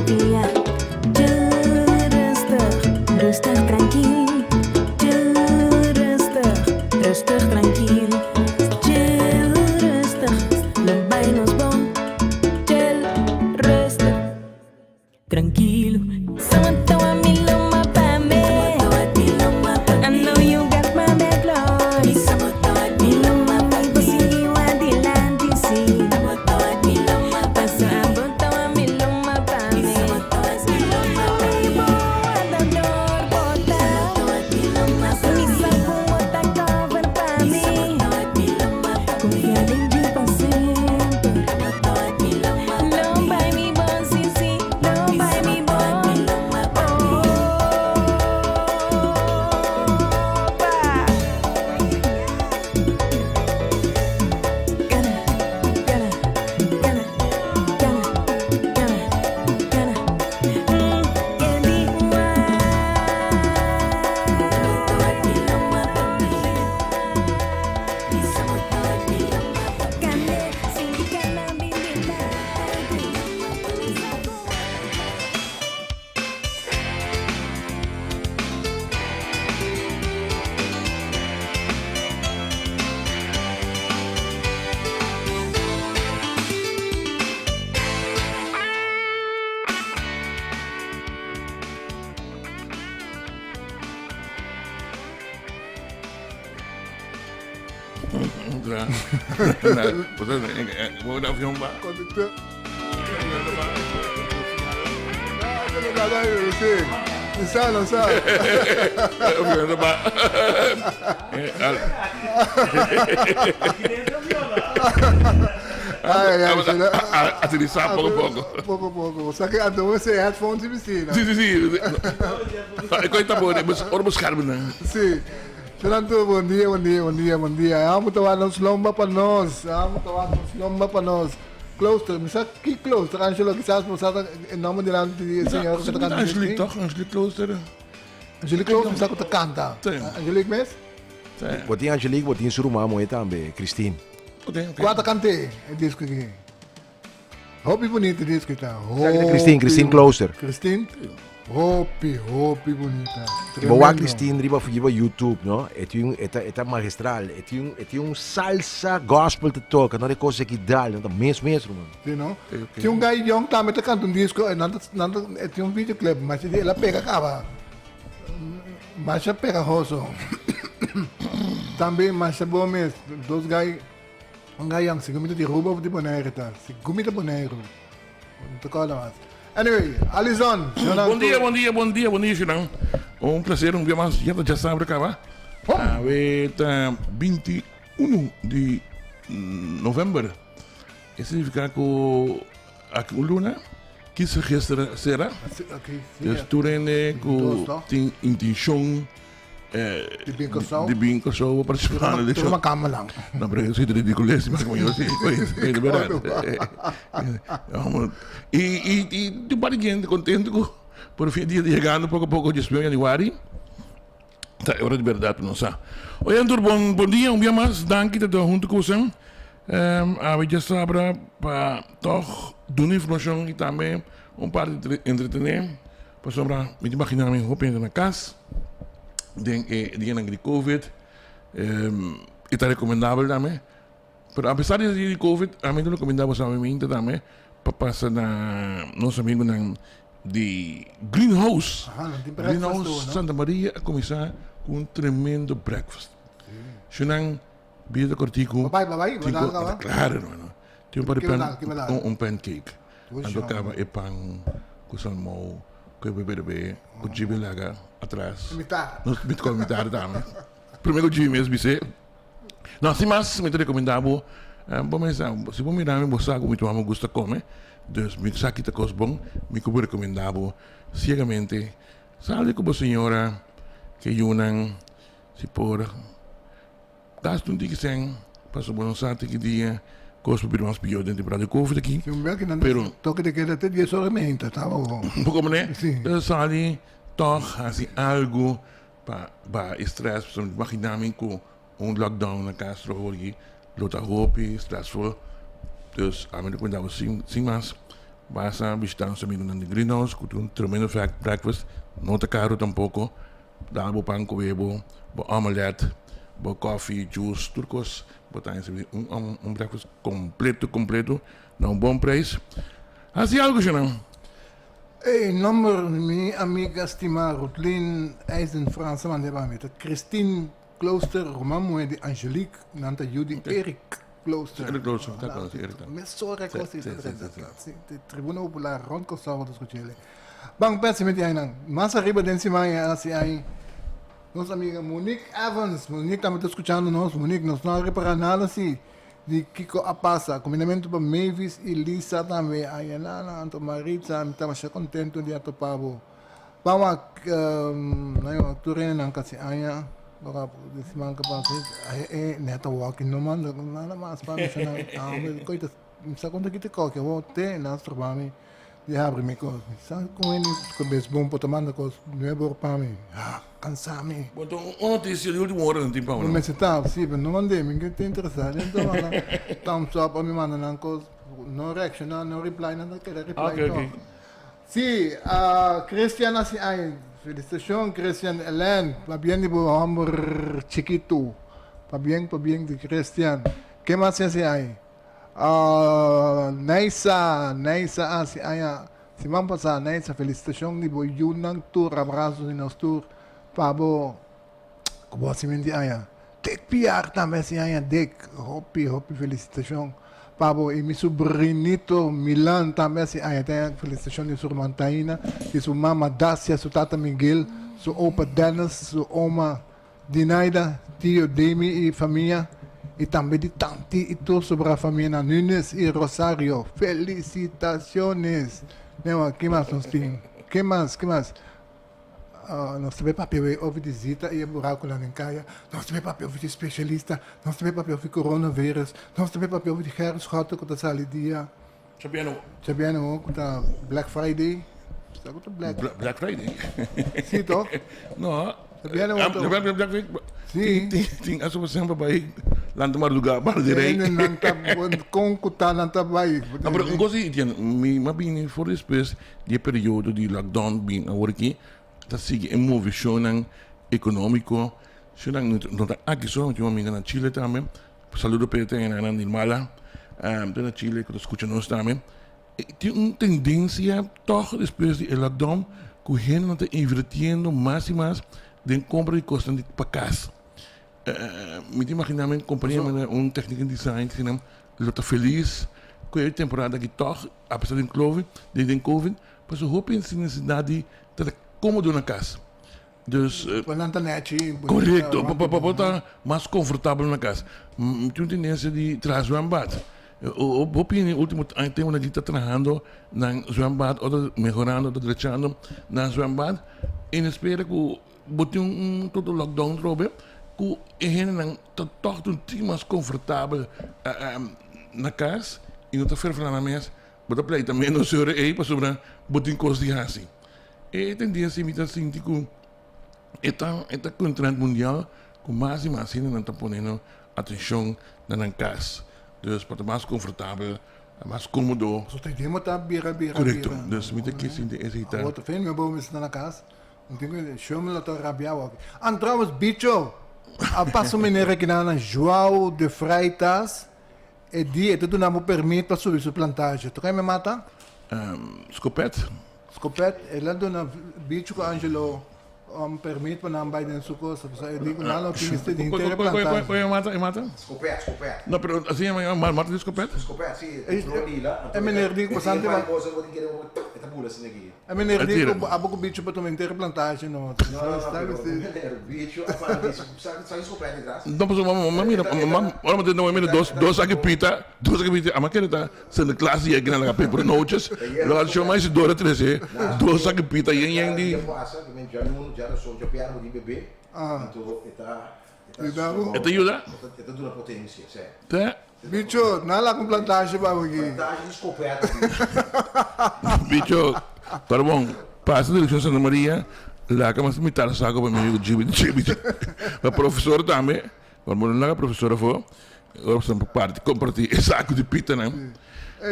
dia. Rustig, rustig, tranquilo. Rustig, tranquilo. Chill, rustig. Lambay nos bom. Chill, rustig. Tranquilo. Someone a me loma pa me. I know you got my back, Lord. Me loma pa pussy adelante, sim. Passa a bota a me loma pa me. Ay, boa da dor, bota. Misa com outra cover pa me. Confiar em Deus pra sempre. Não vai me bom, sim, sim. Não vai me bom. Mau nak film ba? Conducteur. Non sa. Film ba? Assim de sapo pouco. Só que andou você headphones e piscina. Sim. Coisa boa, mas ora buscar na. Sim. Santo, bom dia. Amo tawa nos lomba pa nós. Closter, misa que closter? Angelo, quizás mo sa em nome de lang di senhor sa kanta. Angelique toch, Angelique Klooster. Angelique Closter sa ko ta kanta. Sim. Angelique mes? Botinha Angelique, botinha Suruma, moe também, Christine. Quata cante e disco aqui. Hopi bonito disco tá. Christine Closter. Christine? Hopi bonita. Boa Christine riba fugiba YouTube, no? Eta magistral, salsa gospel te toca, não é coisa que dá, não mesmo, mano. Sim, não? Tinha um guy young também tá cantando um disco, tinha um videoclip, mas ela pega acaba. Mas pegajoso. Também, mas bom mesmo. Dois guy, um guy young, se gumita de roupa de boneiro, tá? Se gumita boneiro. Não te cola mais. Anyway, Alison. Bom dia, Xinang. Um prazer, um dia mais. Já sabe cá, va? Está 21 de novembro. Isso significa que a luna que se será. Estou com intenção de bem com só participar de uma cama lang. Não, pero isso é ridículo, mas como eu sei, é de verdade. E tu para gente contente por fim dia chegando pouco a pouco de januário. Tá, é hora de verdade, não sabe. Oi, Andor, bom dia, um dia mais, danke dat we junto com você. A gente sabe para toch doen informação e também parte de entretener. Para sobrar, me imaginar me roupa na casa. Dia de COVID, está recomendável também. Pero apesar de COVID, a mim não recomendável somente também para passar na nosso amigo de Greenhouse. Greenhouse Santa Maria a começar com tremendo breakfast. Senang bida cortico. Babai, claro, mano. Tem um pancake. Ando acaba e pão com salmão. Que bebê, o Jimmy Laga atrás. Nós me comentar também. Primeiro o Jimmy mesmo disse. Não, se mais me recomendável, bom mas se vou mirar me mostrar como muito amo gosta comer, dus me saque ta coisa bom, me cubo recomendável, ciegamente. Sabe como senhora que yunang se por gasto um dia sem passou bom sate que dia coisa para nós pior dentro do Covid aqui. Pero toque de queda até 10 horas menta, tá bom. Como né? Sabe, toch assim algo para estresse, por exemplo, imaginar-me com lockdown na casa hoje, luta roupa, stressful. Dus aan me recomendava sim mas Basta visitando sa ng greenhouse, kung tremendo breakfast, não tá caro tampouco. Dá bo pão com bebo, bo omelette, bo coffee, juice, turcos, botar um breakfast completo, na bom preço. Assim algo, não? Hey, nummer minha amiga estimada Rutlin Eisen Franse man hebben met Christine Klooster, Roman de Angelique, Nanta Judy, Erik Klooster. Erik Klooster, dat kan het, Erik. Met zorg was Sim, sim, sim. de Tribuna Popular rond Kosovo dos Cochele. Bang pensi met jij nang. Masa riba den si maya asi ai. Nossa amiga Monique Evans, Monique estamos escutando nós, Monique, nós não reparar nada assim. De Kiko Apasa, combinamento para Mavis e Lisa também, a Yanana, Anto Maritza, estamos já contente de atopar. Vamos, turene nang kasi aya, baka desse man kapag neta walking naman, nada mais para mim na, coisa, sa conta que te qualquer te nas trabalho de abre me coisa, sa com ele com bes bom para tomar coisa, não é bom para mim, cansame. Então, notícia de última hora, não tem pão, Não não? me estava, sim, mas não mandei, me que te interessado, então thumbs up, me manda não coisa, no reaction, no reply, nada que reply. Ok. Sí, Christian así hay. Felicitación, Christian Ellen. Va bien de amor chiquito. Va bien de Christian. ¿Qué más así hay? Neisa así hay. Si vamos a pasar, Neisa, felicitación de Boyunang Tour, abrazos en los tour. Pabo, como así me hay. Dick PR también así hay. Dick, hopi, felicitación. Pabo, e mi sobrinito Milan também assim, tem felicitação de sua Mantaina, de sua mama Dacia, sua tata Miguel, sua opa Dennis, sua oma Dinaida, tio Demi e família, e também de tanti e toda sobre a família Nunes e Rosário. Felicitações! Não, que mais nós temos? Que mais? Nós temos papel de visita e buraco lá em casa. Nós temos papel de especialista. Nós temos papel de coronavírus. Nós temos papel de herfstschot que está ali dia. Sabiano, Sabiano ook, dat Black Friday. Is dat Black Friday. Zie toch? No, Sabiano ook. Black Friday. Sim. Ting aso pa sempre ba lanto maruga para direi. En dan kon kuta nan tabay. Ah, pero un cosa itian, mi mabini for this space, die periode di lockdown bin agora aqui, tá sigue em movimento econômico, se não tá aqui só, eu amiga na Chile também, saludo para ter na Nirmala, na Chile que escuta nós também. Tem uma tendência, toch, depois do lockdown, que a gente está invirtiendo mais e mais de compra de coisas para casa. Me imagino uma companhia, uma técnica de design, que não está feliz com a temporada que toch, apesar de COVID, mas eu hoop in necessidade de cômodo na casa. Dus, correto, para estar mais confortável na casa. Tem uma tendência de trazer zwembad. O opinião último tempo na está trabalhando na zwembad, ou melhorando, ou deixando na zwembad. E espera que bote todo lockdown trobe, que a gente não toch mais confortável na casa e não está fervendo na mesa. Bota play também não se ore para sobre botin coisas de assim. E tendência imita assim que esta contrato mundial com mais e mais não está ponendo atenção na casa. Dus para mais confortável, mais cômodo. Zo te demo ta bira. Correcto. Dus moet ik kiezen de hesitar. Wat veel meer boven is na casa. Não tem que chama lá to rabiao. Trouwens, bicho, a passo mineira que na João de Freitas. E dia, tu não me permite para subir sua plantagem. Tu quer me matar? Scopet. Ela dona bicho com Angelo permite para não baixar sua coisa. Eu digo, não, tem que ter inteira plantagem. Oi, mata? Scopet. Não, pero assim é mata de scopet? Scopet, sim. É menino digo, passando lá. Esta pula assim aqui. É menino digo, abo com bicho para tomar inteira plantagem. Não, bicho, sai Scopet de graça. Não, mas olha, não é menos dois aqui pita, a máquina está sendo classe aqui na HP por noites. Lá chama mais 2 a 3, dois aqui pita e ainda. Já sou já piano de bebê. Então Eta ajuda? Eta dura potência, certo? Tá? bicho, não lá com plantagem para aqui. Plantagem de escopeta. Bicho, tá bom. Passa a direção Santa Maria, lá que mas me tá saco para mim o Jimmy. A professora também, quando lá a professora foi, eu sempre parte compartilhar saco de pita, né?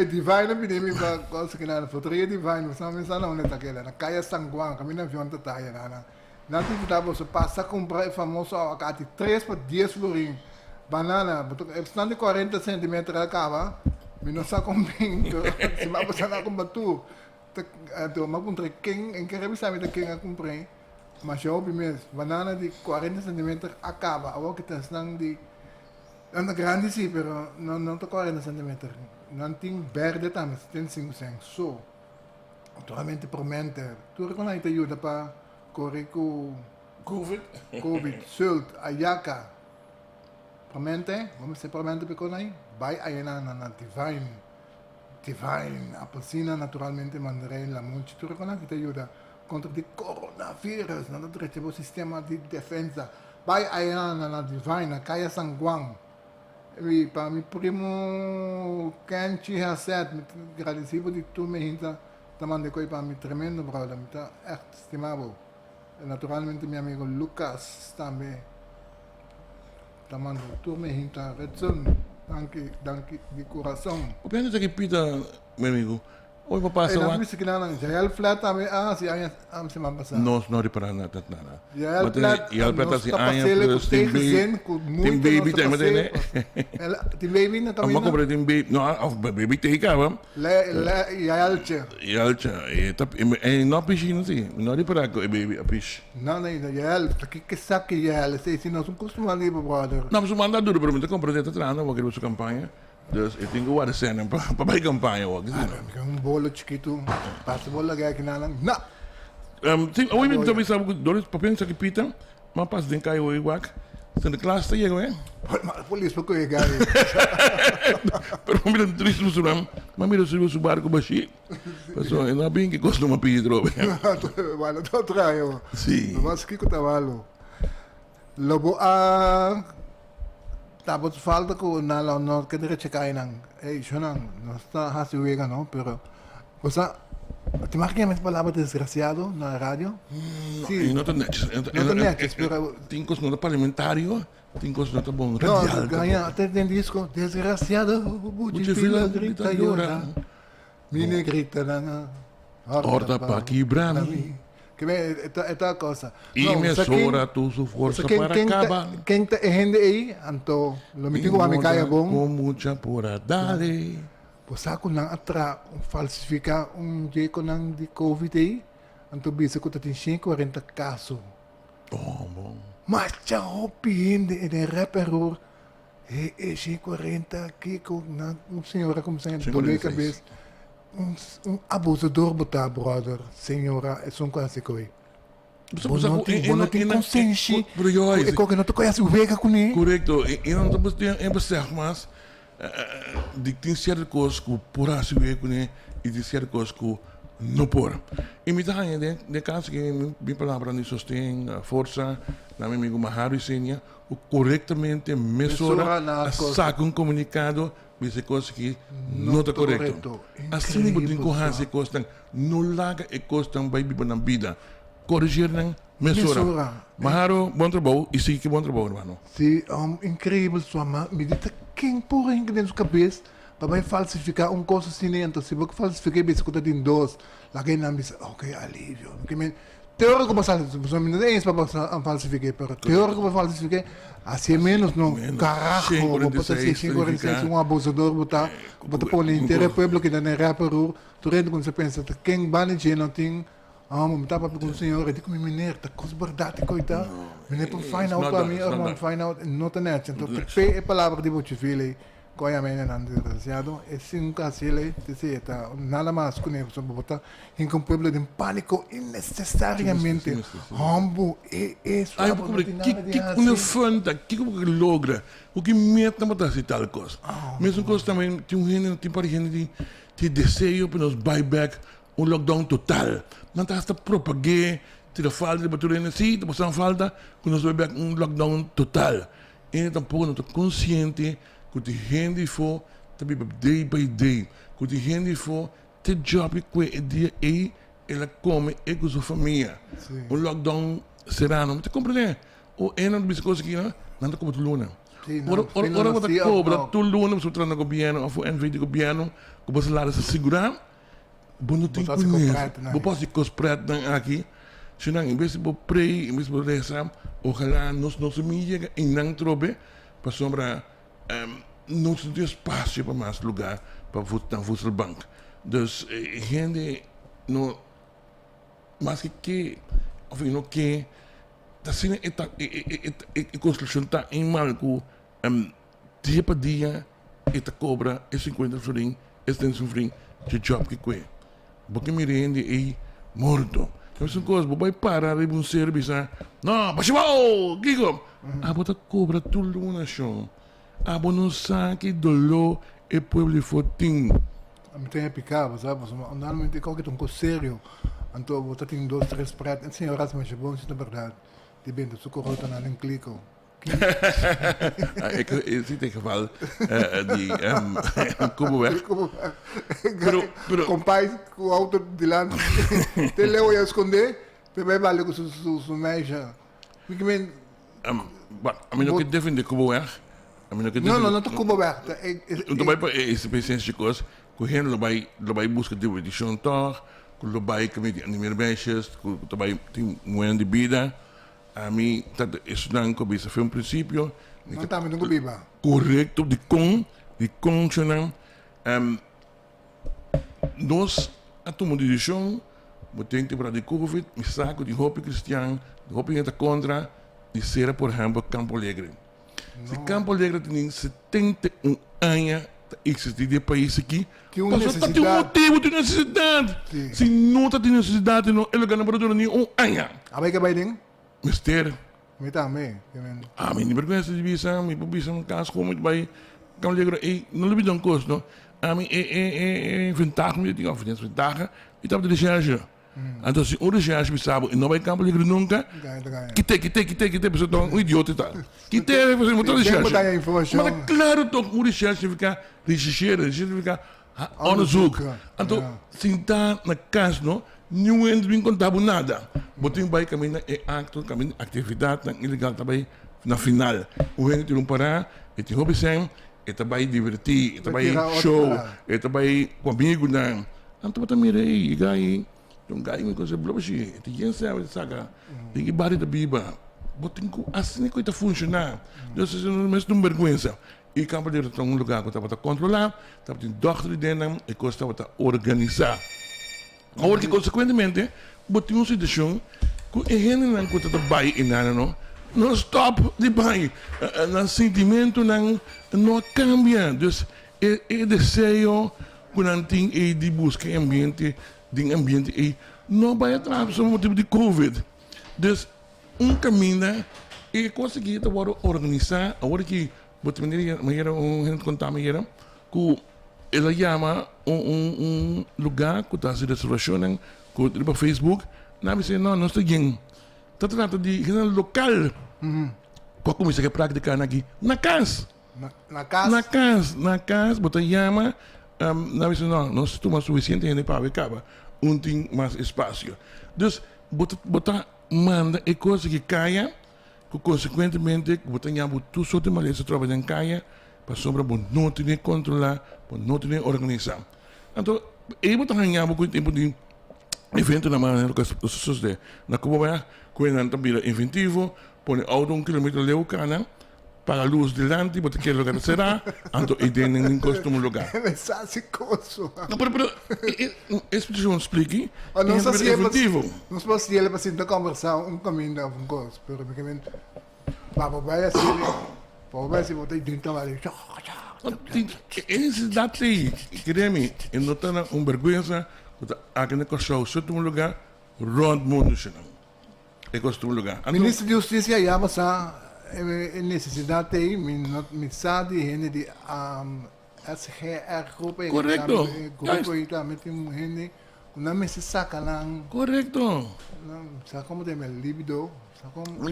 Divine na binili ba ko sa kinana fotoria Divine sa amin sana ulit akela na kaya sangguang kami na avião tayo na natin kitabo sa pasa comprar famoso acati 3 para 10 florin banana buto estando 40 cm acaba minosa kumbing si mabasa na akong batu ato mapuntre king en que revisa mi king a comprar mas eu primeiro banana de 40 cm acaba awo kita nang di ang grande sì pero non to 40 cm non ting verde tamas ten 5 so naturalmente promete tu riconosci ti aiuta pa corre con COVID sult ayaka promete vamos se promete per conai vai ayana na divine apelsina naturalmente mandarine la munci tu riconosci ti aiuta contro il coronavirus non il sistema di difesa vai ayana na divine kaya sangguang para mi primo Kenchi Hasset, agradecido de tu me hinta, tamando coi para mi tremendo brother, me tá echt estimado. Naturalmente meu amigo Lucas também, tamando tu me hinta, redson, danke de coração. O pensa que Pita, meu amigo, oi papá, Não me que não, já ele flat também, se aí am se man passar. Nós não reparar nada. Já ele flat, e ele plata assim, tem baby, tem né? Tem baby na também. Mas compra tem baby, não, baby tem cá, e não piscina assim, não reparar que baby a pish. Não, que saque se nós não costumamos ali, brother. Não, mas o mandado duro para mim, compra dentro da trana, vou querer sua campanha. Dus ik denk wat zijn para bij campagne ook. Bolo chiquito, passa bola gaya kinalang. Na. Sim, hoje mesmo também sabe dois papéis aqui pita, mas passa den kai hoje wak. São de classe tá chegou, hein? Mas polícia para que gaya. Pero mira triste no suram, mas mira se o barco baixi. Pessoal, ainda bem que gosto uma pedro. Bueno, tô traio. Sim. Mas que tavalo. Lobo tapos falta ko na no que dire checar nang siya nang no está hasiwega no pero o sea te imaginas palavra desgraciado na rádio Sim, não tá net. Não tá net, pero Tincos no parlamentario, tincos no tá bom. no ganha até tem disco desgraciado buchi fila grita llora mine grita na Horta pa quebrar. que vem esta cosa E mesura tu sua força para acabar. Quem tá gente aí anto lo mitigo a me caia bom Com muita puradade. Pues ako nang atra falsificar jeito nang de COVID aí, anto bisa ko tatin 40 caso. Oh, bom. Mas já opin de rapper e 40 kiko na senhora como se dole cabeça. Abusador botar brother, senhora, é só quase coi. Não tem consciência. E que não te conhece o vega com ele. Correto. E não estamos tendo mas tem certas coisas que por assim ver com ele e tem certas coisas que não por. E me dá de caso que minha palavra não sustém força na minha amigo Maharo e Senia o corretamente mesura saca um comunicado bisa coisa que não está correto. Assim não tem coisa que costam não larga e costam vai viver na vida. Corrigir não mesura. Maharo bom trabalho e sim que bom trabalho, irmão. Sim, incrível sua mãe. Me diz quem porra dentro da sua cabeça para falsificar coisa assim então se você falsificar bisa que tem dois lá quem não bisa ok alívio teórico para não é isso para falsificar pero teórico para falsificar assim menos não carajo vou botar 546 abusador botar por inteiro povo que não é rapper tu rende quando você pensa quem banije não tem me tapa com o senhor digo me mineiro tá coisa verdade coita me para find out para mim irmão find out not net então é palavra de você filho Koya mene nan desgraciado, é sim casile, te tá nada mais com ele, só botar em um pueblo de pânico innecessariamente. Hombo é isso. Ai, porque que uma fanta, que logra, o que meta matar se tal coisa. Mesmo coisa também tem gente, tem para gente de desejo para nos buyback lockdown total. Não está propagar, tira falta de bateria sim, te passar falta, que nos buyback lockdown total. E tampouco não está consciente que de gente for também day by day, que de gente for te job que dia aí ela come e com sua família. O lockdown será não te compreende? O não bisa coisa aqui não está como tu luna. Sim, não, Ora Finland ora what sim, a cobra, não. tulungan sa trano gobyerno, o NV de gobyerno, kung sa lara sa segurar, bono ting Botas si punes, Copret na bopos si Copret ng aqui, sinang imbes bo pray, imbes bo reza, ojalá nos humille em não trobe, para sombra, não se tem espaço para mais lugar para votar no banco. Dus, gente, no, mas que, of não que, tá sendo a construção tá em marco, dia para dia, eta cobra, é 50 florim, é 100 florim, de job que é. Porque me rende é morto. Então, são coisas, vai parar em um serviço, não, baixou, gigo, bota cobra tudo na chão. Não sabe dolor e povo fotim. Não tem picava, sabe? Normalmente qualquer um coisa sério. Então, você tem 2, 3 pratos. Assim, eu raso mais bom, isso é verdade. Die bent de socorro dan aan een kliko. Ik zie het geval die komen weg. Pero Compais, com o auto de lá, te leu e esconder, bebê vale com sua meja. Ik meen, a mim não que defende como weg. A mim não que não te como weg. Então vai para esse presença de coisas, que hen labai busca de edição toch, que labai que me de meer meisjes, que labai tem moeda de vida. A mim, dat is dan que foi um princípio. Não está me nunca biba. Correto de condicionar. Nós, a tomar decisão, tem que para de Covid, me saco de roupa cristã, de roupa que contra, de ser, por exemplo, Campo Alegre. Se Campo Alegre tem 71 anos, existe de país aqui, tem um motivo de necessidade. Se não tem necessidade, não é lugar para dormir um ano. A vai que vai ding? Mister. Me também. Mim não vergonha de visa, me publica um caso como vai, Campo Alegre, não lhe dão custo, mim é vantagen, me digo, vantagen, e estava de recherche. Então, se um recherche me sabe, e não vai Campo Alegre nunca, quite, pessoa tão um idiota e tal. Quite, você não está recherche. Mas claro, um recherche fica recherche fica onderzoek. Então, se está na casa, não ninguém contava nada. Botem vai caminhar é acto, caminhar atividade, ilegal também na final. O gente tem parar, e tem hobby sem, e também divertir, e também show, e também comigo não. Então também mirei, e gai, um gai me consegue bloquear, e quem sabe saca, e que barre da biba, botem assim que está funcionar. Então se não mesmo vergonha. E Campo Alegre está um lugar que estava a controlar, estava a dochter dentro, e que estava a organizar. Agora que consequentemente, botem uma situação que a gente não conta de bai e nada, não stop de bai, o sentimento não cambia, então é desejo que não tem de buscar ambiente e não vai atrás por motivo de Covid. Então, caminho e conseguir organizar, agora que botem maneira gente contar maneira que ela chama lugar que está se reservacionando com o Facebook, na vez não está bem. Está tratando de local. Qual começa a praticar aqui? Na casa. Na casa, bota chama, na vez não se toma suficiente gente para acabar, tem mais espaço. Então, bota manda e coisa que caia, que consequentemente, bota chama tu só de maneira se trabalha em caia, para sobre não ter controlar, para não ter organizar. Então, eu vou ganhar muito tempo de evento na maneira que as pessoas de na Cuba, quando também é inventivo, põe auto 1 quilômetro leu cana, para a luz delante, bota que lugar será, então ideia nem costume lugar. É assim coisa. Não, esse pessoal explique, não sei é inventivo. Não sei se ele vai sentar conversar caminho da coisa, pero me vai assim. Pode ser você dentro ali. Esse dati, creme, eu não tenho vergonha, aqui na Costa, só um lugar, rond mundo chegando. É costume lugar. Ministro de Justiça chama sa necessidade tem, me sabe gente de SGR grupo. Correcto. Grupo e também tem gente não me se saca lang. Correcto. Não, sabe como tem meu libido.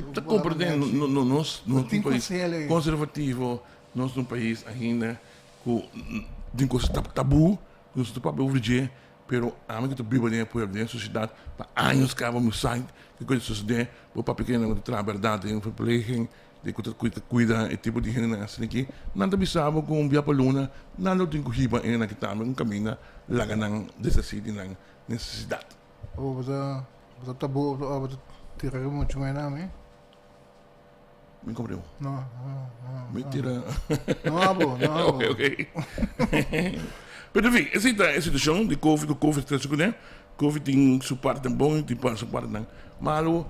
Está compreendendo, nós um país conservativo, nós um país ainda com coisa tabu, nós do papel ouvir, pero a mim que tu vivo dentro da sociedade, para anos que vamos sair, que coisas sucedem, o papai que não tem a verdade, em verpleging, de cuida e tipo de gente assim aqui, nada bisabo com via paluna, nada tem que riba em na kita um caminho lá ganang necessidade. Oh, você tabu, você tirar muito mais nome? Me compreendo. Não. Mentira. Não, Ok. Mas enfim, essa é a situação de Covid, Covid tem sua parte bom, tem sua parte malo,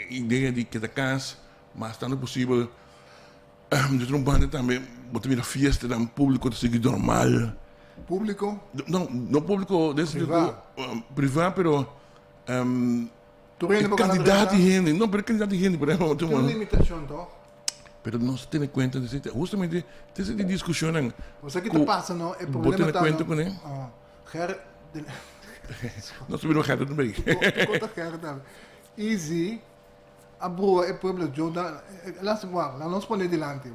ideia de que da casa, mas tanto possível, de trombando também, botar a festa do público de seguir normal. Público? Não público desse privado, pero Candidato de gente, não, pero candidato de gente, por exemplo, tem uma limitação, toch? pero não se tem conta de justamente dessa discussão. Você que está passando, é problema Botar conta com ele. Nós subimos a também. Conta Ger também. Easy, a boa é problema de Jordan. Lá nós podemos adiante.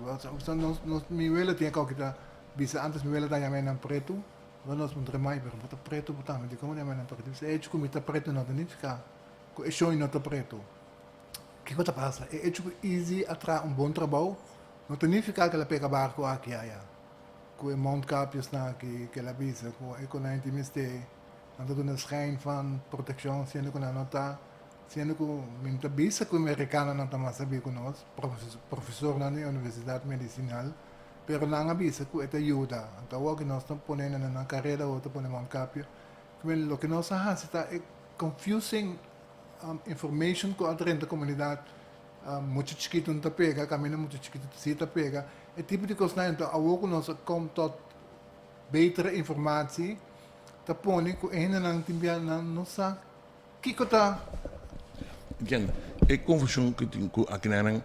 Nós me vela tinha que kita bisa antes me vela tanya men preto. Nós vamos remai pero bota preto botar, mas como men preto. Se é como está preto não tem ficar. Co é show não está preto. Que coisa passa? É tipo easy atra bom trabalho. Não tem nem ficar aquela pega barco aqui aí. Com o mondkapjes na que ela visa, com a economia miste, anda do schijn van proteção, sendo que não está, sendo que muita visa que o americano não está mais sabendo com nós, professor na universidade medicinal, pero não avisa que é ajuda. Então o que nós estamos ponendo na carreira ou estamos ponendo mondkapje, o que nós fazemos é confusing information com a dentro da comunidade. Muito chiquito não pega, caminho muito chiquito se pega. É tipo de coisa então, ao que nós come tot betere informatie, te pone que ainda não tem bem na nossa que está. Entende? É confusão que tem aqui na não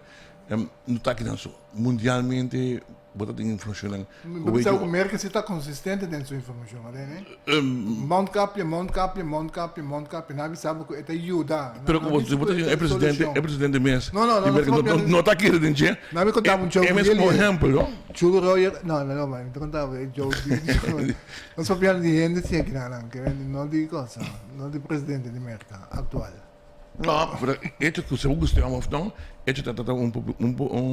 está aqui não mundialmente bota tem informação. Mas o mercado se está consistente dentro da informação, né? Mondkapje, não sabe que é ajuda. Pero como você bota é presidente mesmo. Não está aqui dentro. Não me contava É mesmo um exemplo, não? Chulo Royer, não, mas me contava Joe. Não só piano de gente tinha aqui que não de coisa, não de presidente de mercado atual. Não, pero hecho que você gosta of não, hecho trata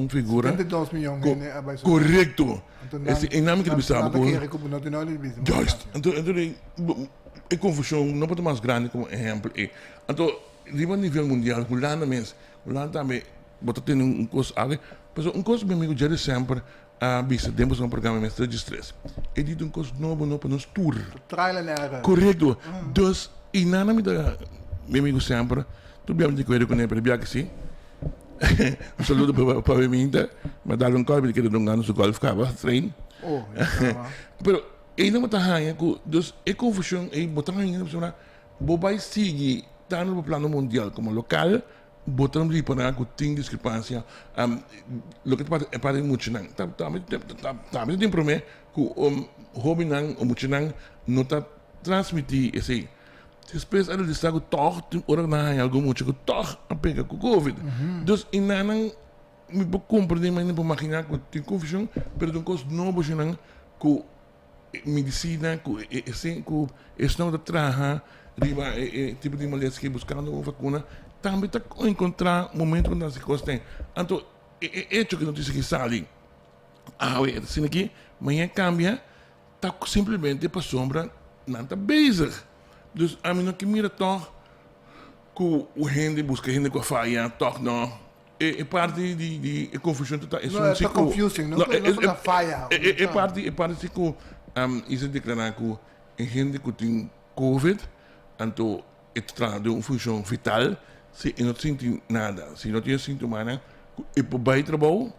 figura 72 milhões correto. Esse em nome que ele sabe. Justo. Então é confusão não pode mais grande como exemplo. Então, a nível mundial, Holanda mesmo, Holanda também bota tendo coisa ali, mas coisa meu amigo Jerry sempre bisa temos programa mesmo de stress. Ele diz coisa novo para nos tour. Trial and error. Correto. Dus em nome da meu amigo sempre dobbiamo di quello con il perbiac sì. Un saluto per Minta, ma dare un colpo perché non hanno su golf cava train. Oh, Però e non tahanha ku dus e confusão e botar em pessoa bobai sigue tá no plano mundial como local botar ali para que tem discrepância lo que para muito não tá tem problema que hobby não o muito não tá transmitir esse depois ela disse que toch ora na algo muito que toch a pega com covid dus inanang me compreender mas não pode imaginar que tem confusão pero tem coisas novas não que medicina que esse não trabalha riba tipo de mulheres que buscando uma vacuna também está a encontrar momento quando as coisas têm então é que não disse que sai assim aqui amanhã cambia está simplesmente para sombra não está bezig dus a mim não que mira toch que o gente busca gente com a falha toch não é parte de confusão total não é confusing não é falha é parte que isso declarar que a gente que tem covid então é de uma função vital se não sente nada se não tem sintomas é para bem trabalho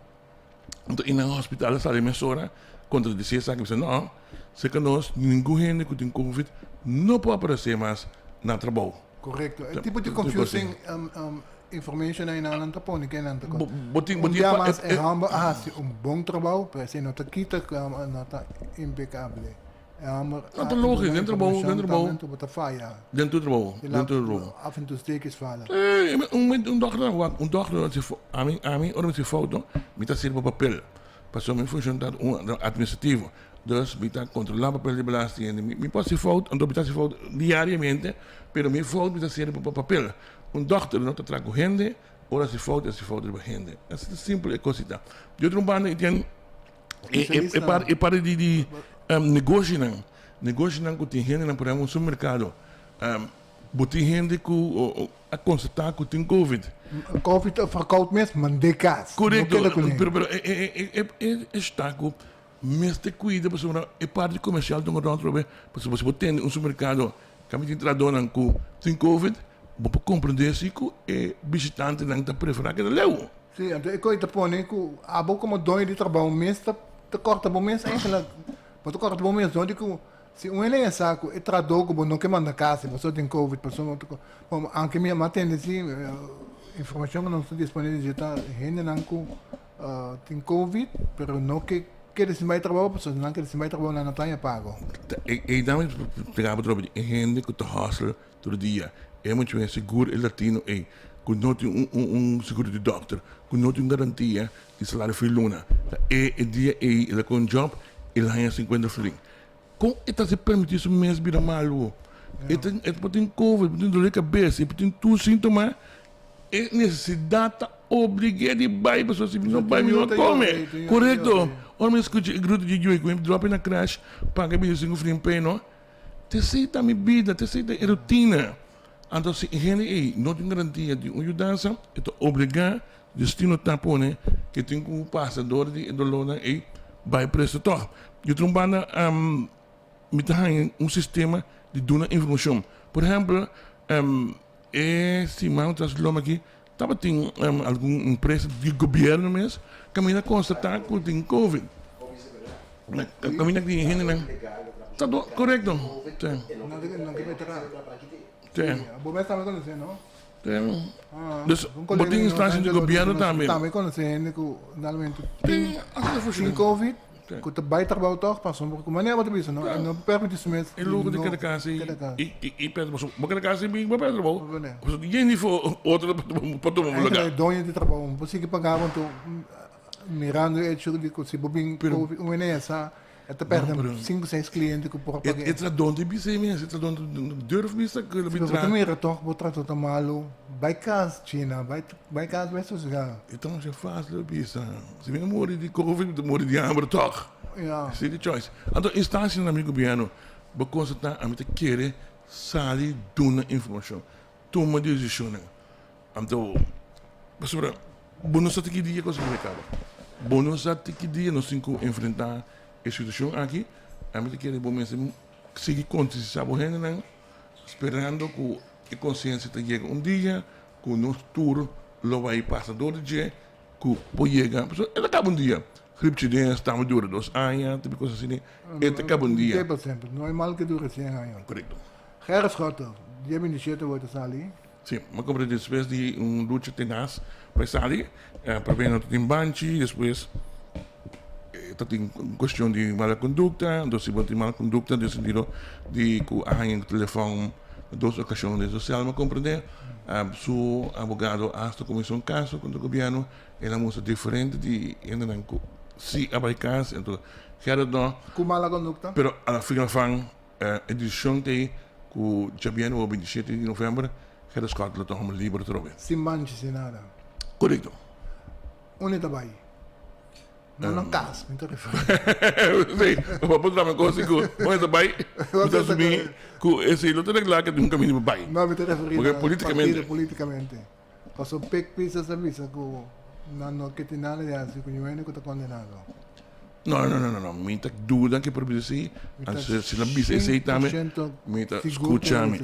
então em um hospital sai emissora contra dizer que não se que nós ninguém gente que tem covid não pode aparecer mais na trabalho correto é tipo de confusing information na inaan te pone que não te mas é bom trabalho para ser não te quita não tá impecável não tá lógico dentro do trabalho dentro do trabalho af en toe steekjes vallen um doctor a mim ora se foto me tá servindo papel passou minha função administrativo Dus me está controlar papel de belasting. Me pode ser fout, então me ser fout diariamente, pero me fout me ser por papel. Dokter não te trago gente, ora se fout de gente. É simples coisa. De outro lado, é para de negócio não. Negócio não que tem gente não por exemplo, supermercado. Botem gente que a constatar que tem Covid. Covid verkoopt mesmo, maar deka's. Correcto, pero está com mas te cuida para é parte comercial do rond para você tem um supermercado que me entrador não com tem Covid, você compreender se que é visitante não está preferir que leu. Sim, então eu coito põe que a boca como dono de trabalho mês te corta bom mês eigenlijk, mas te corta bom mês onde que se um ele é saco é trador que não quer mandar casa, você tem Covid, pessoa não anche minha matende assim informação que não está disponível digital, gente não com tem Covid, pero não que quer se vai trabalhar, pessoas não quer se vai trabalhar na Tanha pago. E dá-me pegar para trabalhar, é gente que está hustle todo dia, é muito bem seguro, é latino, é que não tem seguro de doctor, que não tem garantia de salário free luna, é dia ele com job, ele ganha 50 flin. Como é se permitir isso mesmo virar malo? É porque tem Covid, tem dor de cabeça, tem tudo sintoma, é necessidade obrigada de bair pessoas se não vai não come. Correto? Ora me escute grupo de jogo, eu drop na crash, paga bem 5 flin peno. Te sei tá minha vida, te sei é rotina. Então se gente não tem garantia de uma mudança, então obrigado destino tapone que tem um passador de dolona e vai preço to. Eu trombana me tem um sistema de dar informação. Por exemplo, se mal transloma aqui, estava tem alguma empresa de governo mesmo, caminha constatar que tem Covid. Caminha que tem gente não. Tá correto? Tem. Não quer meter. Tem. Bom, mas estava conhecendo, não? Tem. Dus botem instância de governo também. Também conhecendo que normalmente Tem. tem Covid. Que te bij trabalho toch pas sommige manier wat is no no permite isso mesmo E logo de cada casa e pedro mas cada casa bem para pedro bom so ninguém nem for outro para tomar um lugar dono de trabalho você que pagava então mirando o hecho de que se bobin uma nessa até perdem 5, 6 clientes que por pagar é dono de bise mesmo é dono durf bisa que ele você também toch botar todo malo by casa China by casa mesmo já então já faz lo bisa se vem morrer de Covid morrer de hambre toch ja see the choice então instância no amigo governo ba constatar a mete querer sair dona informação toma decisão então pessoal bonus até que dia que você vai acabar bonus até que dia nós temos que enfrentar a situação aqui a mete querer bom mesmo seguir contas sabendo não esperando que a consciência chegue um dia que o nosso tour lo vai passar do dia que pode chegar ele acaba um dia Griptidens, estamos dura 2 anos, tipo coisa assim. Ele acaba um dia. sempre não é mal que dura 100 anos Correto. Gerrit Schotten die initiatief wordt ali Sim, mas como depois de luta tenaz para sair, para ver não tem banchi, depois tem questão de mala conduta, então se você mala conduta no sentido de que arranha o telefone 2 ocasiões social, mas compreender, seu advogado hasta começou um caso contra o governo, ela mostra diferente de ainda não se abre caso, então quero não. com mala conduta Pero a final van edição tem que já vem o 27 de novembro, quero escutar o tom livre trobe. sem manche sem nada Correto. onde está vai não caso me telefone Sim, vou botar uma coisa que mas vai, mas assumir que esse luta é lá que nunca me vai. não me telefone Porque politicamente passou pek pisa sa visa que não que tem nada de assim que eu ainda que está condenado Não, me tá dúvida que por isso se la bisa esse também, me tá escúchame.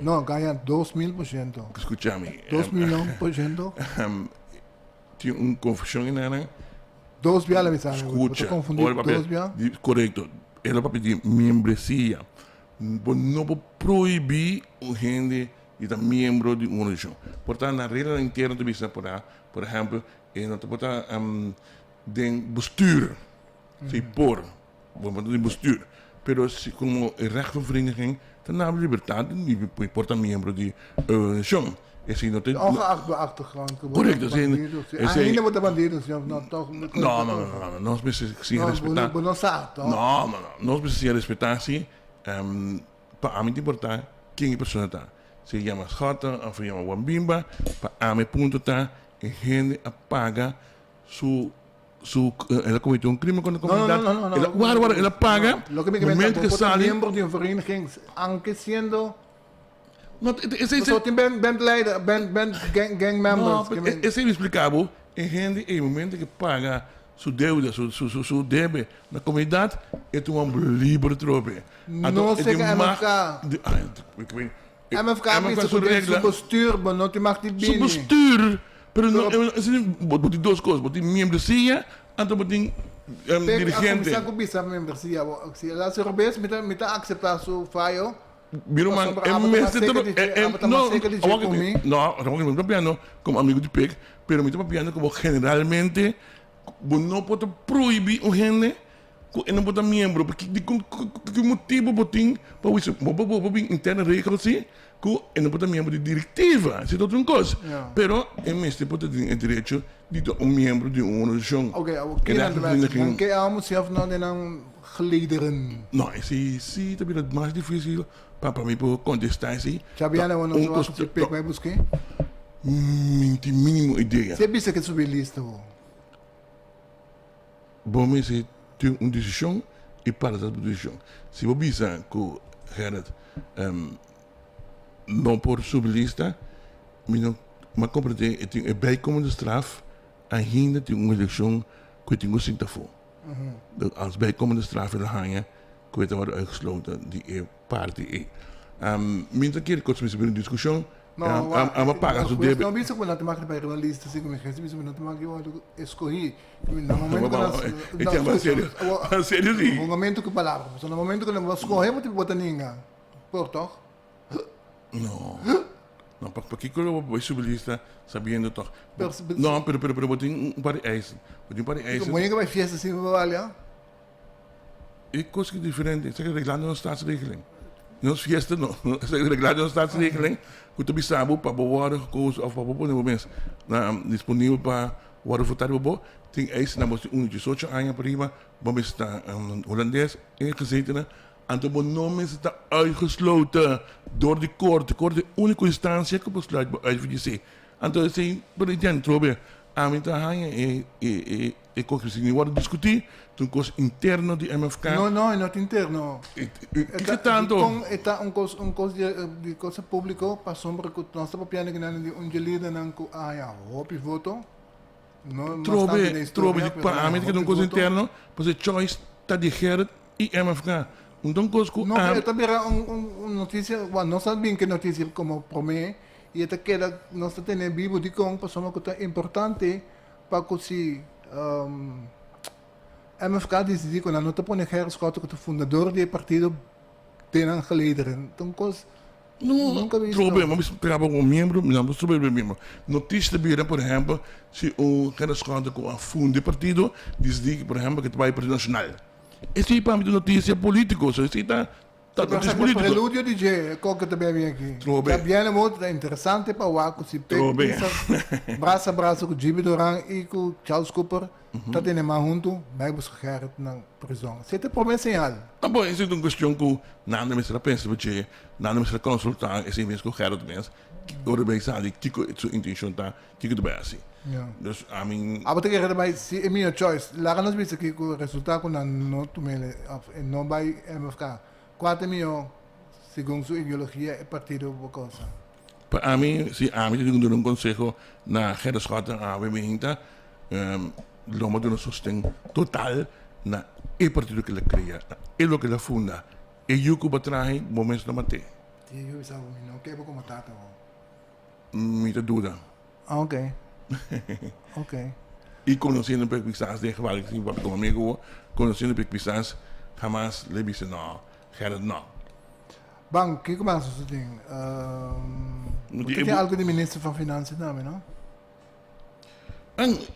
não ganha 2.000% Escúchame. 2 milhões%. Tinha confusão em nada. 2 biala me sabe. Escucha, Confundir olha, 2 biala. correto. Ela vai pedir membresia. Não pode proibir o gente de estar membro de uma religião. Portanto, na regra inteira do bisa, por exemplo, não te pode den bestuur. Se por, vamos de bestuur. Pero se como recht van vereniging, dan hebben we libertad, niet importa membro de religião. Ongeacht de achtergrond. Correct, dat zijn- er zijn- Ainda wordt de bandidos, nou toch. No. Nós precisamos respeitar. Não sabe, toch? No. Nós precisamos respeitar, sim. Para a mim importar quem é a pessoa tá. Se chama Schota, ou se chama Wambimba, para a mim ponto tá, e gente apaga ela cometeu crime contra a comunidade. No. Ela paga, Lo que me no momento que comenta, sale... miembro de uma vereniging, aunque siendo... No, Zo, je bent leider, bent gang members. esse é explicável. É gente, em momento que paga sua dívida, sua débito na comunidade, é um livre trope. Não sei que MFK. MFK is een bestuur, maar not mag die Seu binnen. bestuur, pero botem duas coisas, botem membresia, então botem dirigente. Ako bisa membresia, si las Europeas mita acceptar su fallo. Viro man, no piano como amigo de PEC, pero me piano como generalmente não pode proibir o gente que não pode membro, porque que motivo botem para isso, interna regra assim, que não pode membro de diretiva, se outra coisa. Pero é mesmo pode ter direito de membro de uma organização. Oké, dan kun je allemaal zelf nou dan gelederen. Não, esse também é mais difícil para mim por contestar isso. Sabiana, eu não sou que PEC vai buscar. Mínimo ideia. Você pensa que subir lista? Bom, mas tem uma decisão e para essa decisão. Se você pensa que Gerard não pode subir lista, mas compreende que tem bijkomende straf ainda tem uma eleição que tem que se for. Als bijkomende straf willen hangen, que vai worden uitgesloten die party. Minta keer kort met een discussie. Maar paga su débito. Não bisa quando te marca para a lista, se como é que bisa quando te marca eu escolhi. No momento sério sim. No momento que palavra, no momento que nós escolhemos tipo botar ninguém. Por toch? Não, para que eu vou subir lista sabendo toch? Não, pero botem um par de eisen. Botem um par de eisen. Como é que vai festa assim, olha? É coisa diferente. Isso é reglado na staatsregeling. Não se fiesta não. Isso é reglado na staatsregeling. Que tu bisabo para boa coisa ou para boa momento disponível para worden votar tem eisen na moest 18 anos prima. Vamos estar Holandês ingezetenen. En de benoeming is uitgesloten door de court. De court is de única instância que besluit uitvissen. Então, assim, por exemplo, trobe, a mim tá hangen e coisa que não discutir, então coisa interno de MFK. Não, não interno. Que tanto? Está coisa de coisa público, para sombra que nós estamos piano que não de líder não hopi voto. Trobe, para mim que não coisa interno, pois é choice tá de Gerard e MFK. Então, coisa que também era notícia, não sabia que notícia como promete. E até que nós temos vivo de com pessoas que é importante para que se MFK decidir que não está põe Gerard Schota que é o fundador do partido tem geleden. Então coisa nunca vi. Vamos pegar um membro, não sobre o membro. Notícia de por exemplo, se o Gerard Schota com a fundo do partido diz por exemplo que vai para o Partido Nacional. Esse é para mim notícia política, isso está notícia política. O prelúdio de G, qual que também vem aqui. Também é muito interessante para o Waco, se pega braço a braço com o Jimmy Duran e com o Charles Cooper, está tendo mais junto, vai buscar Gerard na prisão. Isso é promessa señal. Ah, bom, isso é uma questão que nada me será pensa, porque nada me será consultar, esse mesmo que o Gerard pensa, que o bem sabe que a sua intenção está, que o bem assim. Dus, I mean... Aber tegen daarbij, in mijn choice, laten we eens kijken hoe het resultaat kan no tomele, no bij MFK. 4 miljoen, según su ideología, el partido bocosa. Para mim, se a mim tem que dar consejo na Gerard Schota, a Wementa, vamos dar sustento total na el partido que ele cria, é o que ele funda, e eu que batrahi momentos na mate. Eu isso não quero como tata. Me dúvida. Ah, ok. Ok. E conhecendo o quizás de geval que sim, como amigo, conhecendo o quizás, jamás le disse não, Gerard não. Bang, o que começa isso tem? Tem algo de ministro van Financiën também, não?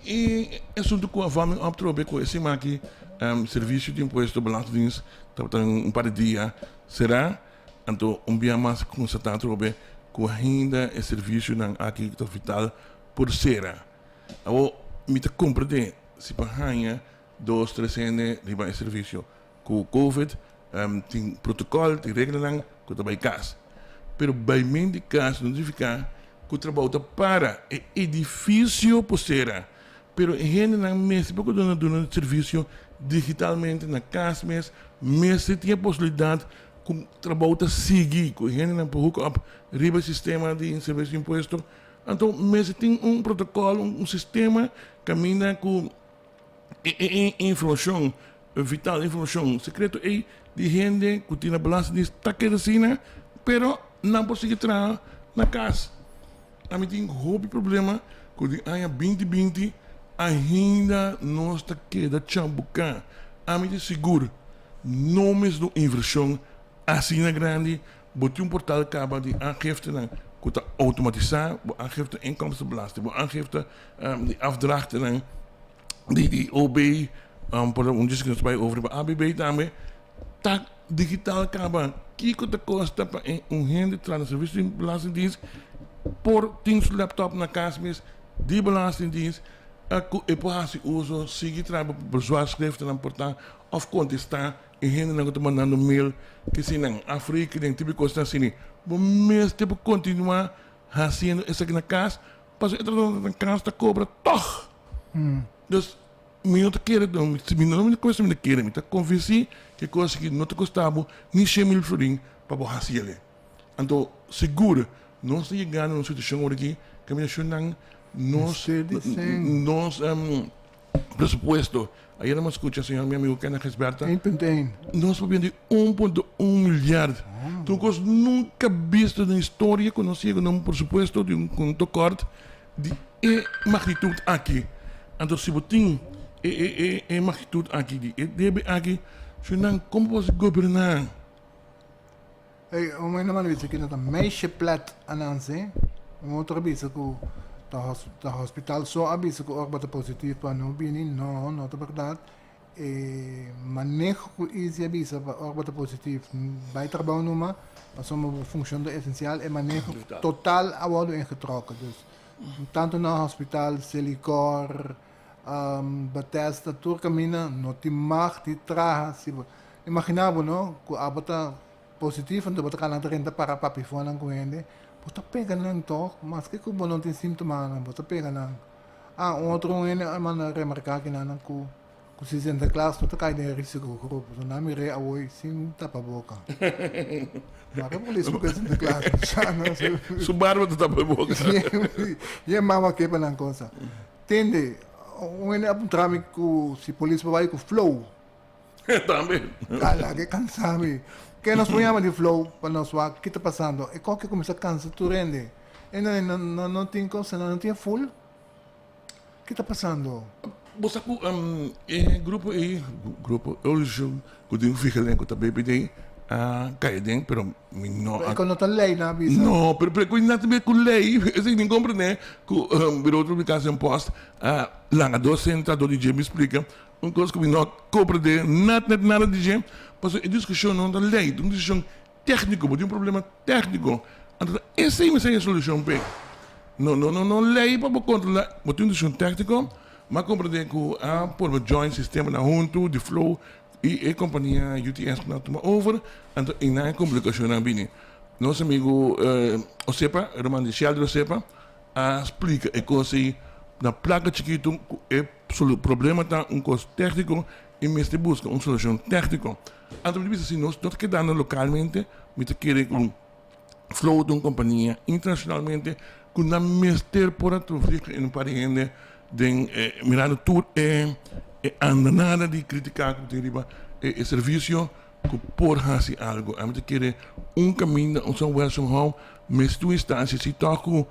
E assunto com a fome optrobe com esse aqui, serviço de imposto belastingdienst, dat een paar dias será, então dia mais constatado trobe que ainda é serviço não aqui que hospital por sera. Agora, me te compreende, se para 2-3 riba serviço com o COVID, tem protocolo, tem regra que está by casa. Pero by mim de casa não significa que o trabalho está para é difícil por sera. Pero a gente não mesmo porque dona serviço digitalmente na casa mesmo tem a possibilidade que o trabalho está seguir, que a gente não pode up riba sistema de serviço de imposto. Então, mesmo tem protocolo, sistema que caminha com informação vital, informação secreta de gente que tem a balança de taqueracina, pero não pode entrar na casa. A mim tem um problema que de ano 2020 ainda não está queda chambucar. A mim tem seguro nomes de inversão assim na grande, bote portal acaba de aangifte que está automatizado, aangifte inkomstenbelasting, aangifte de afdrachten die OB, por discussão bij over ABB daarmee, tak digitaal acaba. Kiko de kosta para gente entrar no serviço de belastingdienst por tins laptop na casa de belastingdienst e pode uso seguir trabalho por bezwaarschriften en portaal of contestar e gente não está mandando mail que se não África tem tipo de coisa assim, mas tipo continuar fazendo isso aqui na casa, para entrar na casa está cobra toch. Dus me não te querer não, se me não coisa me querer, me tá convenci que coisa que não te custava nem 100.000 florin para borrar ele. Então seguro não se chegar numa situação aqui que me achou nós presupuesto. Ayer me escucha, señor, mi amigo Kenneth Gisberta. 1.1. Nós podemos de 1.1 milhar. Então, nós nunca visto na história conhecido um presupuesto de um tocort de magnitude aqui. Então, se você tem magnitude aqui, de deve aqui, como você governar? O meu nome é que não meisje plat ananse. O outro avisa que o hospital só avisa que o órbita positivo para não vir, não é verdade. Manejo que isso avisa para o órbita positivo vai trabalhar numa, mas uma função essencial é manejo total a bordo ingetrokken. Dus tanto no hospital, Silicor, Bethesda, Turcamina, não te mag, te traga. Imaginava, não, que a bota positivo, então bota calanta renta para papifona com ele. Bota pega não toch, mas que como não tem sintomas, bota pega não. Outro ele é uma remarcar que não com 60 classe, bota cai de risco grupo, so na me re away sem tapa boca. Mas que polícia com 60 classe, já não. Subarba de tapa boca. E mama que para não coisa. Tende, ele apontar-me que se polícia vai com flow. Também. Cala, que cansado. Que nós ponhamos de flow para nós ver o que está passando. E qualquer coisa cansa, tu rende. E não tem coisa, não tem full. O que está passando? Você grupo hoje que tem fica lento da BPD cai dentro, pero não. É quando está lei na visa. Não, pero cuidado também com lei. Assim nem compreende que o Bureau de Publicação Post lá na docente do DJ me explica coisa que não compreende nada de gente. Mas a discussão não é lei, é uma discussão técnica, tem um problema técnico. Então, essa é a solução. Não lei para controlar, mas tem uma discussão técnica, mas compreender que por o joint sistema na junto, de flow, e a companhia UTS que não toma over, então, e não é complicação na bine. Nosso amigo Osepa, Romano de Cialdo Osepa, explica a coisa na placa chiquito, o problema está um custo técnico, e mesmo busca uma solução técnica. Então, assim, nós estamos quedando localmente, nós queremos um flow de uma companhia internacionalmente, que não mestre por a troféu em um país de mirando tudo anda nada de criticar que tem o serviço que por fazer algo. A gente quer um caminho, um são welcome home, mas tu instância se toca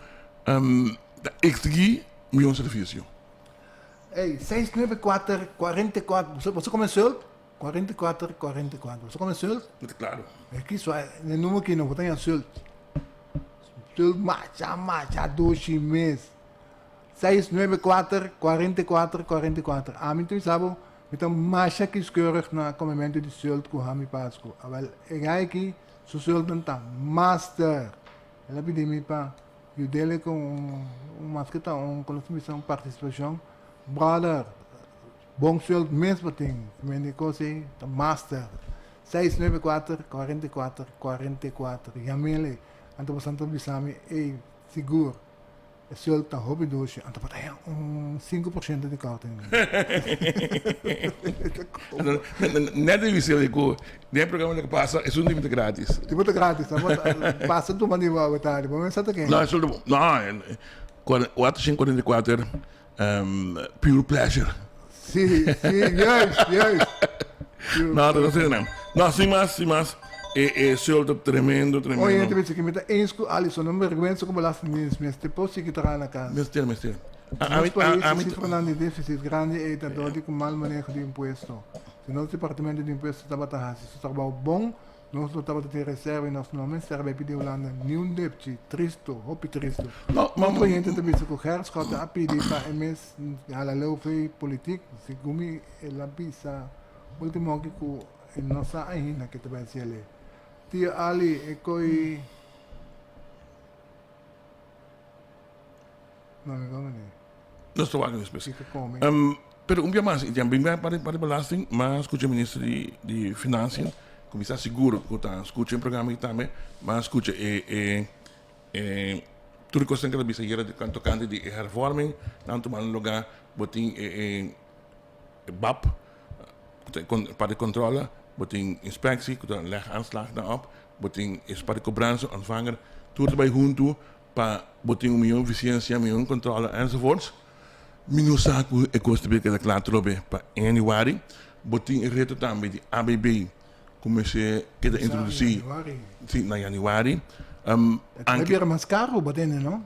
exigir meu serviço. Ei, 694 44. Você começou? 44 44. Você começou? Claro. Aqui só é o número que não tem sult. Sult marcha 2 meses. 694 44 44. A mim tu sabe, então marcha que escolhe na comimento de sult com Rami Pasco. Agora, aqui, o sult não tá master. ela pediu-me para eu dele com uma comissão participação, brother, bom sueldo mesmo tem, me coisa, master, 694 44 44, Yamele, então você não bisame e seguro. O sueldo está hobby doce, então pode ter 5% de corte. Net de wissel ko, de programa que passa é um limite grátis. Tipo de grátis, passa tu mandi vai botar, vamos pensar aqui. Não, é só não, 444 pure pleasure. Sim, yes. Não, não sei não. Não, sim mas é sueldo tremendo. Oye, gente pensa que me está em school, Alisson, não me vergonha como belastingdienst, mas depois que trabalha na casa. Mestre. Nos países cifras de déficit grande é da com mal manejo de imposto. Se nosso departamento de imposto está batendo, se trabalho bom, nós não estamos tendo reserva e nós não serve para pedir Holanda nenhum débito, triste, hopi triste. Mas a gente também se correr, escuta a pedir para MS, a lei foi política, se gumi ela pisa, último que com nossa ainda que também se ele. Tia Ali, é coi. Não me engano, Não estou aqui nesse fica come. Pero dia mais, também para belasting, mas escuta o ministro de Finanças, começar seguro, escuta o programa aqui também, mas escuta tudo que você tem que saber de canto canto de hervorming, tanto mal lugar, botin BAP, para controla, botin inspectie, leg aanslag daarop, botin is para cobrança, ontvanger, tudo bij junto, para botin miljoen eficiëntie, miljoen controle enzovoorts. Minusaku e kost be que klaar trobe para januari, botin reto também de ABB, comecei que da introduzir, sim, na januari. Heb je er mais caro, batendo, não?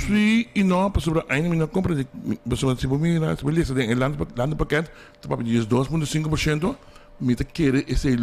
Sim, e não, para sobre ainda não compra de, para se for mira, se beleza tem landpakket, tu para pedir 2,5%, me te querer esse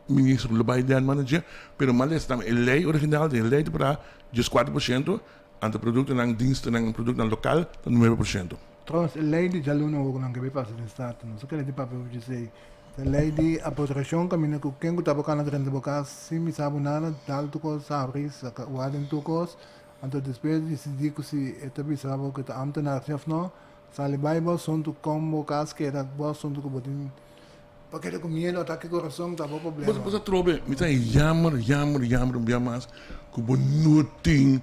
ministro do Biden manager, pero mal está a lei original de lei para 4%, ante produto ng diensten ng produto ng local, dan 9%. Trouwens, a lei de Jaluna ook nog een beetje in staat. Não sei o que ele papel de dizer. A lei de apropriação caminha com quem está bocando na boca, se me sabe nada, dá tu coisa abrir, o adem tu coisa, então depois de se dizer se é também sabe que está ambtenaar chef não, sale Bible son tu como cas que era boa son tu botin. Porque ele com medo, ataque coração, tá bom problema. Você trobe, me tá jammer, mas que não tem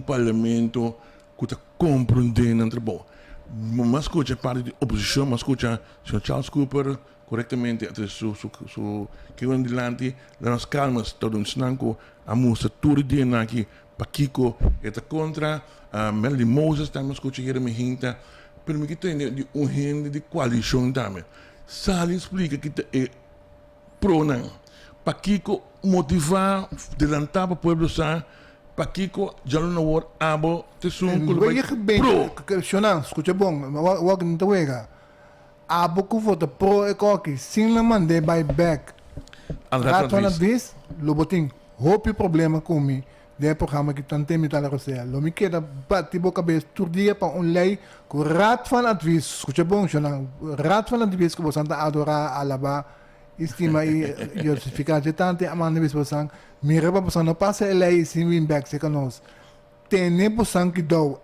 parlamento que está compreendendo entre bom. Mas escuta parte de oposição, mas escuta o Charles Cooper corretamente até que vem adiante, nós calmas todo um snanco, a moça tudo dia aqui, Paquico está contra, Melody Moses também escuta here me hinta, pero me que tem de gente de coalição também. Sali explica que é pro não. Paquico motivar, adelantar para o povo sa, Paquico já não war abo te sun pro. Questionar, escuta bom, wag não te wega. Abo que vota pro e coque, sim la mandei buyback. Rato na vez, lo botin, hope problema comigo. De programma que tanto me tal rosea. Lo me queda bati boca cabeça todo dia para lei com raad van advies. Escuta bom, Jonan. Raad van advies que você anda adorar alaba, estima e justificar tanto a manda vez você mira para você não passa a lei sem win back se canos. Tem você que dou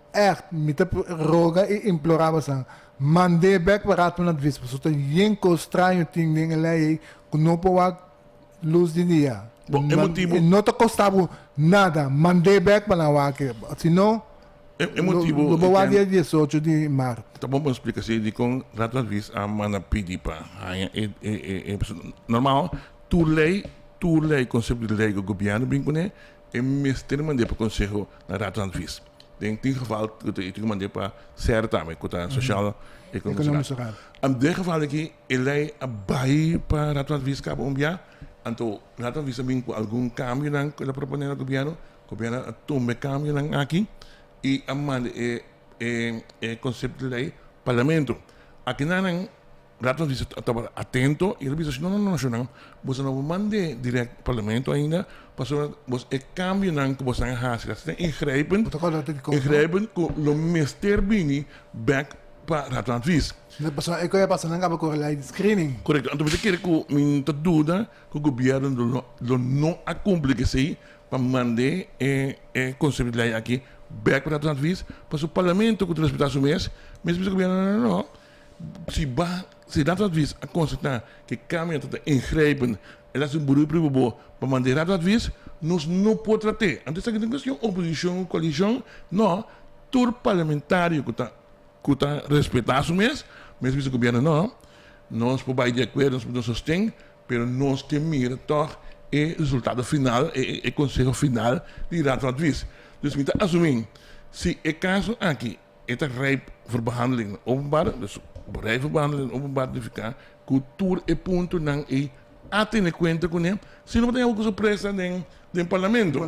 me te roga e implorar você. Mande back para raad van advies. Você tem yenko estranho ting ding lei que não pode luz de dia. Bom, é motivo. Não te custava nada, mandei back para lá aqui. Senão, é motivo. No boa dia 18 de março. Tá bom para explicar se de com rato às vezes a mana pedir para normal. Tu lei conceito de lei que o governo brinca né é mestre mandei para conselho na rato às vezes. Tem geval que tu mandei para certamente que tá social econômico. Am de geval aqui lei a bai para rato às vezes cabo Então, nada visa bem com algum cambio na que propõe o governo toma cambio na aqui e a manda é conceito de lei parlamento. Aqui não nada visa estar atento e ele diz não, você não manda direto parlamento ainda, passou você é cambio na que você faz, você tem ingrepen com o mestre bini back para rato visa. Eu ia passar na capa com a lei de screening. Correto. Então, você quer que minha dúvida que o governo não acumple que sei para mandar conceito de lei aqui, back para o advies, para o parlamento que respeitar o mesmo o governo não. Se dat advies a constatar que caminha te ingrijpen, en dat is een beroep para mandar dat advies, nós não podemos tratar. Antes da questão oposição, coalição, não, todo parlamentário que está respeitar o mesmo o governo não, nós podemos de acordo, nós podemos sustentar, mas nós temos toch o resultado final, o conselho final de dat advies. Dus we moeten assumeren, se é caso aqui, é rijp voor behandeling openbaar, dus bereid voor behandeling openbaar te ficar, cultuur e ponto não é atender conta com ele, se não tem alguma surpresa do parlamento.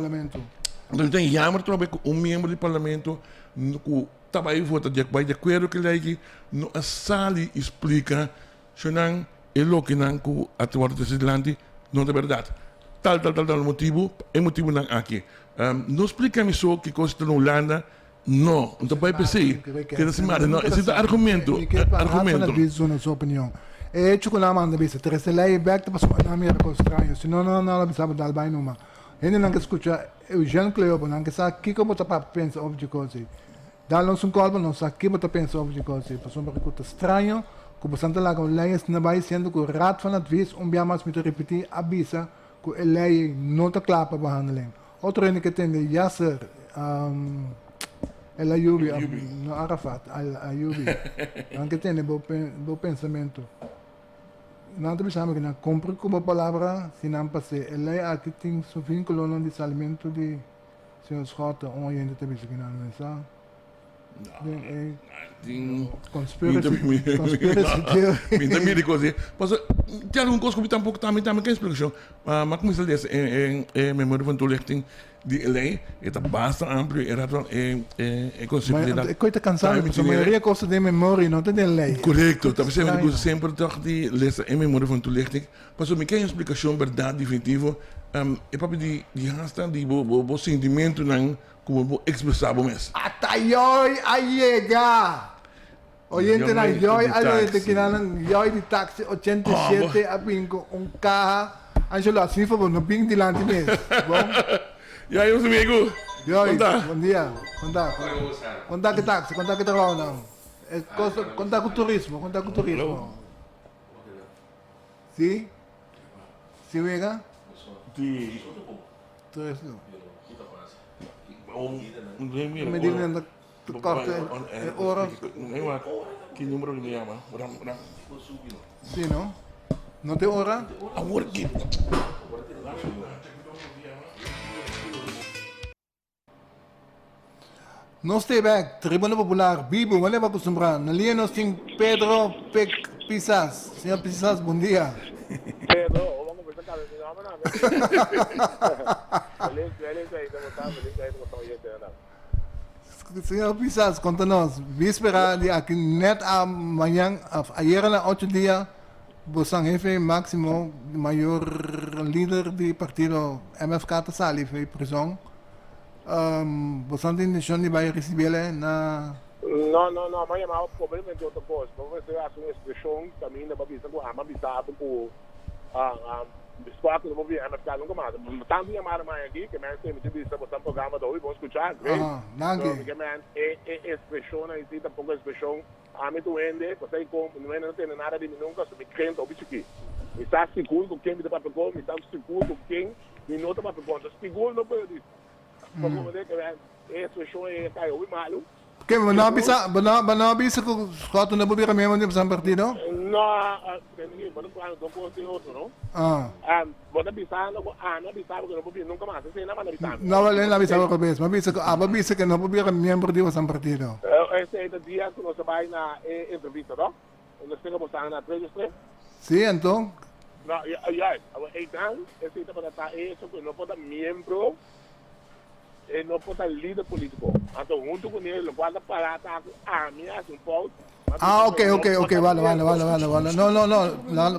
Então tem jammer trouwens que membro do parlamento que estava aí vota de acordo que ele no a sali explica, se não é lo que não que atuar desse lande não é verdade. Tal motivo, é motivo não aqui. Não explica-me só que coisa na Holanda. Não, então vai pensar que não se manda, não, esse é argumento. Argumento. Na sua opinião. É tipo na manda bisa, terceira lei back para sua na minha estranho. Se não sabe dar bem numa. Ainda não escuta o Jean Cleopo, não que sabe que como tá pensa sobre de coisa. Dá-nos colpo, não sabe que tá pensa sobre de coisa. Passou uma coisa estranho, que bastante lá com leis não vai sendo que o rato van advies dia mais me repetir avisa que a lei não está clara para behandeling. Outro que tem Yasser El Ayubi, no Arafat, El Ayubi. Anche tem bom pensamento. Não te pensamos que não compre como palavra, se não passe. A lei aqui tem seu vínculo no desalimento de seus rotas, onde te pensa que não é isso. Conspiracy theory. Também de coisa. Mas tem alguma coisa que tampouco também que explicação. Mas como se diz, memória van toelichting die lei, het basta amplo, é conceito da. Coita cansado, porque a maioria coisa de memória, não tem lei. Correto, talvez seja sempre toch die lezen in memória van toelichting. Mas o que é explicação verdade definitivo, é para de hasta de bo sentimento não como expressar mesmo. Até hoje chega. Oyente na hoje, aí te quedan hoje de táxi 87 a pingo carro. Angelo assim foi no pingo de lante mesmo. Bom. E aí, meus amigos? Bom dia. Conta que táxi, conta que trabalho não. Conta com turismo, Sim? Sim, vega? Sim. Turismo. Medina na corte ora. Que número me chama? Sim, não? Não tem hora? Amor que Nós temos Tribuna Popular, Bibo, onde vai acostumbrar? Na linha nós temos Pedro Pisas. Senhor Pisas, bom dia. Pedro, vamos conversar com ele, Senhor Pisas, conta-nos. Víspera de aqui, net amanhã, ayer na 8 dias, você jefe máximo, maior líder do partido MFK, está sali, foi prisão. Você tem intenção de vai receber na... Não, mas o problema é de outra coisa. Vamos ver a sua expressão também da babisa com a babisa com espaço do movimento MFK nunca mais. Tanto de amar mais aqui, que mais tem que estar botando programa da hoje, vamos escuchar. Danke. Que mais expressão aí, tem pouco expressão. A mim tu vende, você não tem nada de mim nunca, sobre quem tá bicho aqui. Me está seguro com quem me dá para pegar, me está seguro com quem me nota para pegar. Seguro não pode dizer. Como você que vai expressão é caiu malo. Porque não bisa que o Scott não pode mesmo de passar partido? Não, não pode outro, não? Você bisa não porque não pode nunca mais. Você não vai bisa. Não vale na bisa com vez, mas bisa que não pode membro de passar partido. Esse é o dia que nós vai na entrevista, não? Nós temos que na registro. Sim, então. Não, então, esse é para estar isso que não pode membro. Não pode ser líder político. Então, junto com ele, quando parar, ameaça um pouco. Ok, vale. Não,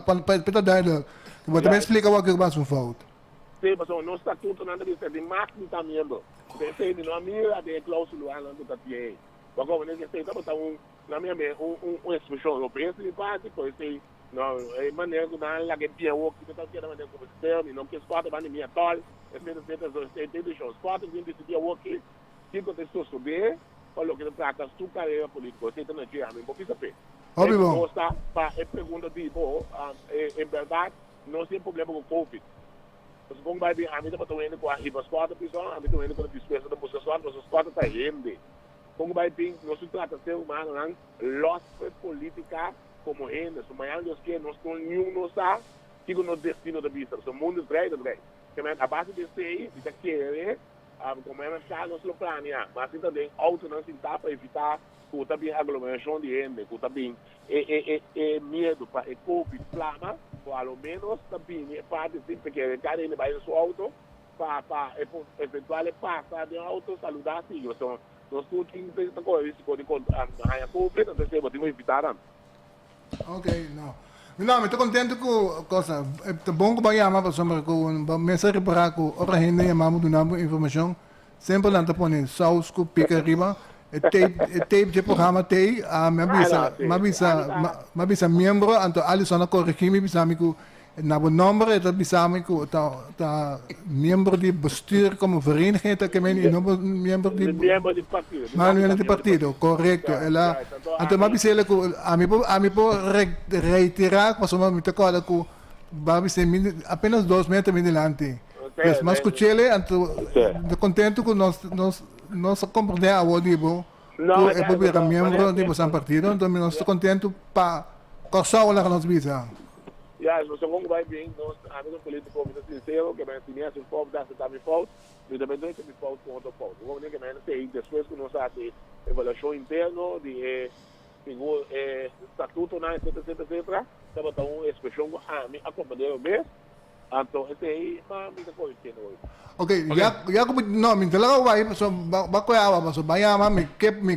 para dar, vou também explicar o que eu faço um falta. Sim, mas no estatuto não diz de máximo está membro. Você não é mira de cláusula lá do TTA. Porque quando ele está botando na minha uma expressão, eu penso em parte, pois Não, é maneira que não lá que pia o que está querendo maneira como sistema, não que escuta bem minha tol, é feito de shows, quatro que decidia o que contestou sobre, falou que trata sua carreira política, você não tinha, me vou ficar pé. Óbvio, bom. É pergunta tipo, em verdade, não tem problema com Covid. Mas como vai bem, a mim está indo com a quatro pessoas, a mim está indo com a despesa da música só, mas os quatro está indo. Como vai bem, não se trata de ser humano, não, los política como gente, so amanhã Deus quer, nós não nenhum não está, fica no destino da vida, o mundo é grande, a base desse aí, está querer, como é que nós não planeamos, mas também auto não se dá para evitar que também aglomeração de gente, que também medo para o Covid flama, pelo menos também parte de porque cada ele vai no seu auto para eventual passar de auto saludar assim, então nós temos que ter coisa de a Covid, então temos que evitar. Ok, não. Não, me estou contente com a coisa. É bom que vai chamar para sombra com mensagem para que a gente chamamos do nome informação. Sempre lá está pondo saus com pica arriba. Tape de programa tem. Me avisa membro, então Alisson a corrigir me avisa me que na o número é avisa me que tá membro de bestuur como vereniging que men membro de partido. Manuel de partido, correcto. Ela então me avisa ele que a mim por reiterar, mas me tocou ela que vai apenas 2 metros adiante. Mas escutei ele, então contente que nós compreendemos a nível Não, é para membro de São Partido, então nós estamos contentes para causar lá que nós visa. Nós vamos vai bem, nós amigos políticos, muito sincero, que vai ensinar se o povo dá se tá me falta, e também não é que me falta com outro povo. Vamos ver que vai ter depois que nós fazemos avaliação interna de estatuto, etc. Estava tão uma expressão a companheiro mesmo. Então, esse aí, mas muita coisa que hoje. Ok, já como não, me talaga vai, so bakoyawa, mas bayama me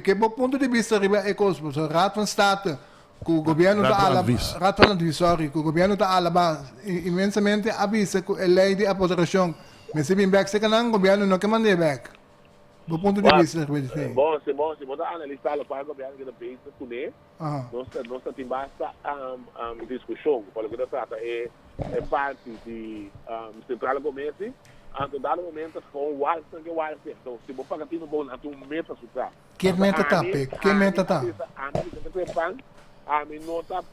que ponto de vista riba ecos, so Raad van State, que o governo da Alabama, Raad van Advies, sorry, que o governo da Alabama imensamente avisa que a lei de apoderação, mas se bem back se canang governo não que mande back. Do ponto de vista riba de Bom, se botar analisar o qual governo que pensa tudo, nós tem basta discussão, pelo que trata é parte de central comércio. Anto dado momento com o ar sangue o ar então se você pagar no bom na tu meta sutra que meta tá que meta tá a minota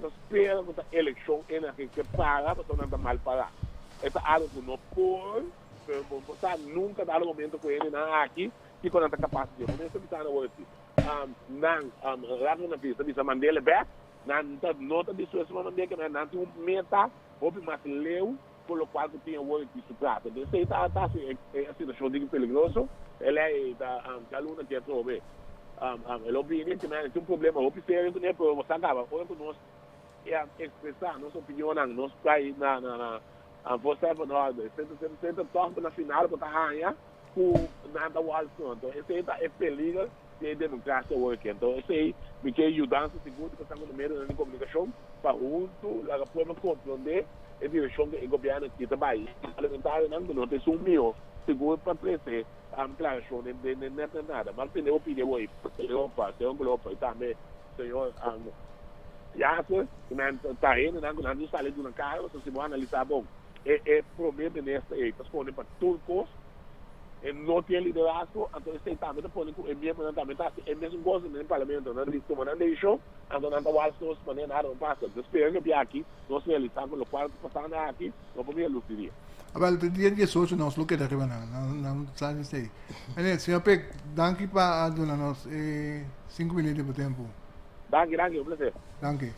espera que a eleição é que para não mal para essa algo que não pode você nunca dado momento com ele na aqui que quando está capaz de você está na hora não na pista bisa mandele back não tá disso essa maneira que não tem meta ou mais leu pelo qual tinha o que se trata. Então, se está assim, situação de perigoso, ela é da aluna que é sobre a opinião que não tem um problema, o que seria que não você acaba, quando nós expressar nossa opinião, nós vai na você para nós, sempre torna na final para ganhar com nada o alto. Então, esse aí é perigo de democracia hoje. Então, esse aí me quer ajudar seguro que estamos no meio da comunicação para junto, lá para compreender a direção do governo que trabalha. Alimentar não tem sumiu, seguro para crescer. Claro, não é nada. Mas tem opinião aí, Europa, tem Europa, também, senhor, já que está indo, não está ali no carro, se você analisar, bom, é problema nessa aí, responde para tudo custo, não tem liderazgo, então esse também está pondo o mesmo também está é mesmo gosto no parlamento, não diz como não deixou, então não está o alto não se nada não passa, esperando que aqui nós realizamos o qual passando aqui, não podemos lucir. Agora, o dia 18 nós lo que da riba não sabe isso aí. Né, senhor Pek, danke para dona nós 5 minutos de tempo. Danke, um prazer. Danke.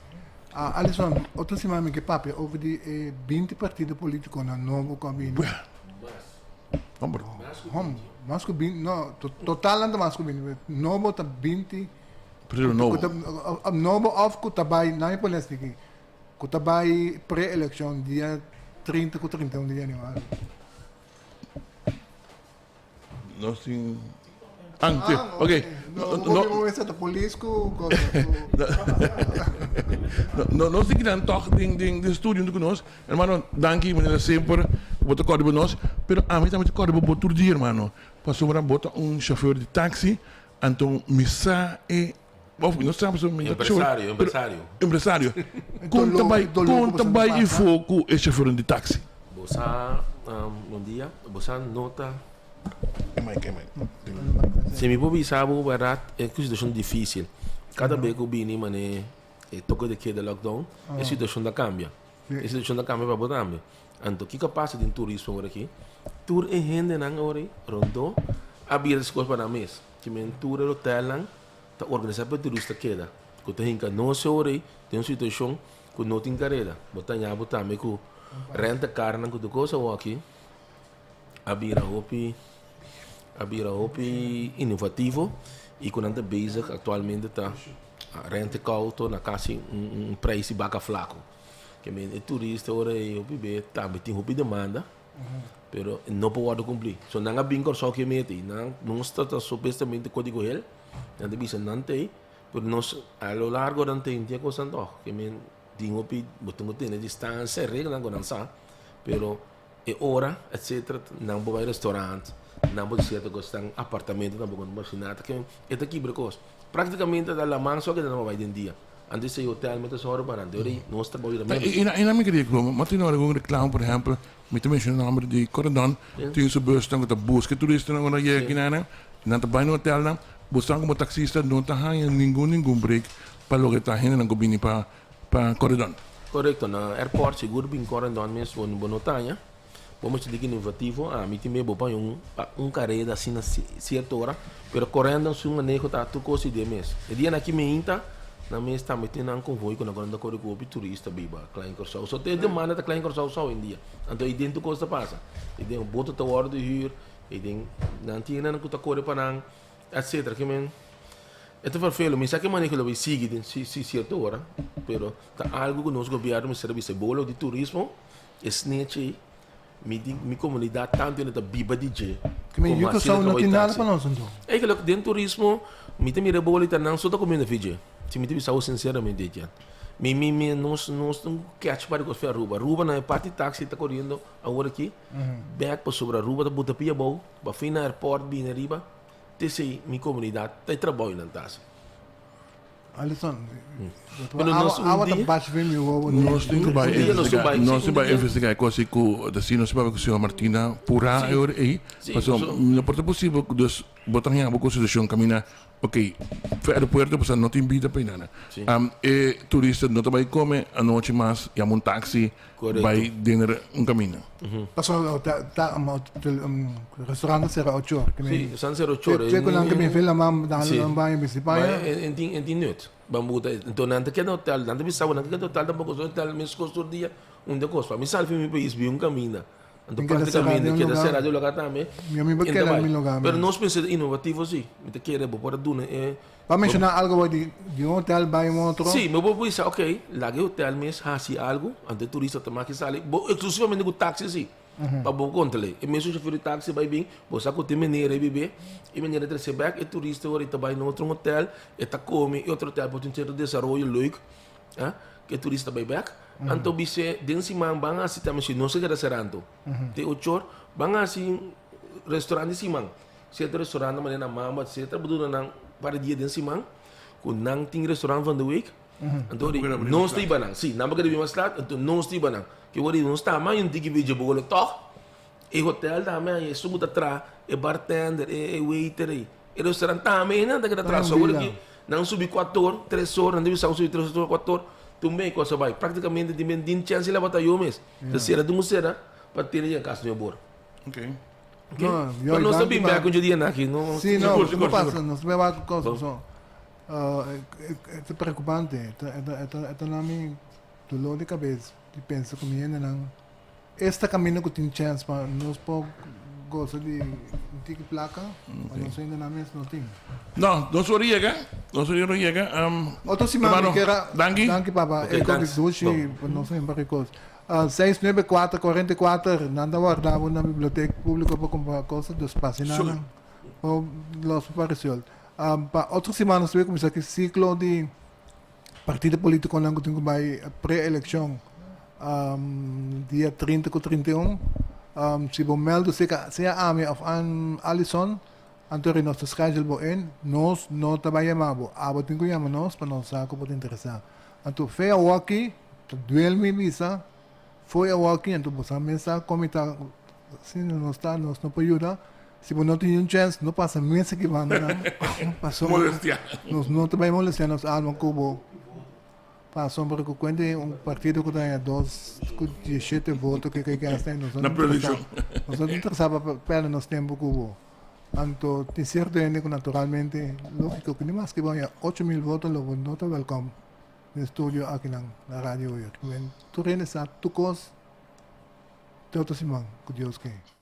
Alisson, outra semana que papo over de 20 partidos políticos na novo cabine. Hombre. Mas que 20, não, total não mais que 20, novo tá 20. Partido novo. Novo of que tá vai na política aqui. Que tá vai pré-eleição dia 30 com 31 de janeiro. Nós temos ok. Não é certo político. Nós temos que toch de estúdio com nós. Hermano, danke, maneira sempre, botar código nós. Pero a mim também tem código por todo dia, hermano. Passou para botar chauffeur de táxi, então missa Of nós estamos Empresário. Conta bem e foco é chauffeur de táxi. Bosa, bom dia. Bosa nota. Se me pode saber, verdade, é uma situação difícil. Cada vez que eu vim, mané, toca de que de lockdown, a situação da cambia. A situação da cambia para botar. Então, o que passa de turismo agora aqui? Tour é gente não agora, rondou, abrir as coisas para mês. Que men tour é hotel não, tá organizado para turista queda. Que tem que não se agora, tem uma situação que não tem carreira. Botar já botar me que renta carne que tu coisa aqui. Abrir a hopi inovativo e quando anda basic atualmente tá renta cauto na casa preço baca flaco. Que men é turista agora é hopi be também tem hopi demanda. Pero não pode cumprir. So não há bem só que mete, não está supostamente código ele, não deve ser não tem, pero nós a lo largo não tem dia coisa não, que men dinho pi, botung tem distância, regra não sabe, pero é hora, etc. Não pode restaurante, não pode ser que apartamento, não pode machinata, que é daqui brecos. Praticamente da la só que não vai de dia. Antes de hotel met de horen para de nós trabalhamos mesmo. E na minha querida, mas tem algum reclame, por exemplo, met de mensen namen die Corendon, tem su bus dan que busca turista na je kinana, na tabay no hotel na, buscan como taxista não tá hanya nenhum break para logo tá hena na gobini para Corendon. Correto, na airport seguro bem Corendon mesmo no Bonotanya. Vamos dizer que inovativo, mim também vou para carreira assim na certa hora, pero Corendon se manejo tá tu coisa de mês. E dia aqui me inta na mês também tem um convoio quando agora corre com o turista biba klein corsau só tem demanda da klein corsau só em dia então aí dentro costa passa e tem boto ta hora de huur e tem não tinha não que corre para etc que men esto foi feio mas que manejo lo sigue de certa hora pero tá algo que nós governo me serviço bolo de turismo snitch mi comunidade tanto na biba DJ que me digo que não tem nada para nós então é que dentro turismo me tem mira bolo tá não só da comida fiji se me tiver sinceramente já nós não catch para que Aruba na parte táxi está correndo agora aqui back para sobre Aruba da bota pia bom para fim na airport bem arriba tesse minha comunidade tem trabalho na taça Alisson pero nós nós temos que investigar coisas que assim nós vamos com a senhora Martina pura agora aí passou não pode possível dus botar em alguma situação caminhar ok, foi aeroporto, você não tem vida para ir nada. E turista não vai comer a noite mais, e um táxi vai dinner caminho. Passou restaurante será 8 horas. Sim, são 8 horas. Você quando também fez a mão da banho principal. Em noite, bambuta. Então não tem que hotel, não tem que não tem que hotel também que hotel mês custo dia, onde custa. Me salve meu país vi caminho. Então praticamente queda será de lugar também. Pero nós pensamos inovativo sim. Me quer para duna para mencionar algo de hotel vai outro. Sim, mas vou pensar, ok, lá que hotel mesmo hasi algo, ante turista também que sale, exclusivamente com táxi sim. Para bom controle. E mesmo se for táxi vai bem, você que tem maneira de beber, e maneira de receber back, e turista agora vai no outro hotel, e tá come, e outro hotel pode ter desenvolvimento leuk, que turista vai back. Então, bisa din si mang banga si tamis no se queda cerrando. Te ochor banga si restaurante si mang. Si ito restaurante man na mama, si ito budo na para dia din si mang. Kung nang ting restaurant van the week. Então, não está banang. Si, namba ka di bimaslat, então não está banang. Que wari não está mas yung tiki video bugolo tok. E hotel também, e subuta tra, e bartender, e waiter, e restaurante também, não daquela tra. So wari que não subi 4 horas, 3 horas, não deve subir 3 horas, 4 horas. Também coisa vai praticamente tem chance de levar o mês da cera do museu para ter a casa de bor. Ok. Mas nós também bem com o dia aqui não. Sim, não passa, não se vai com coisa. É preocupante. É na minha dolor de cabeça. De pensar comigo não. Este caminho que tem chance para nós pôr gosto de tique placa, mas não sei ainda na mesa não tem. Não, não sou riega. Outro semana que era. Danke, papa. É que duche, não sei para que coisa. 694-44, nada guardava na biblioteca pública para comprar coisas dos pasinados. Ou los apareceu. Outra semana nós vamos começar aqui ciclo de partido político não que tem que vai pré-eleição. Dia 30 com 31. Se bom meldo se a AME of Alisson Anto nos schedule bo in, nos no tabayamabo. Abotin ko yaman nos, pa nos ako po interesa. Anto fe awaki, duel mi visa, foi awaki, anto po sa mesa, komita, sino nos está, nos no ayuda. Si no tiene un chance, no pasa meses que van a pasó. Molestia. Nos no te vayamos molestar, nos alman cubo. Pasó porque cuente un partido que tenía 17 votos que hasta Na prediction. nosotros interesaba para nos tiempo cubo. Anto, es cierto que naturalmente, lógico que ni más que vaya 8,000 votos, lo no te welcome en estudio aquí en la radio. Tú tienes a tu cos, te otro Simón, que Dios que.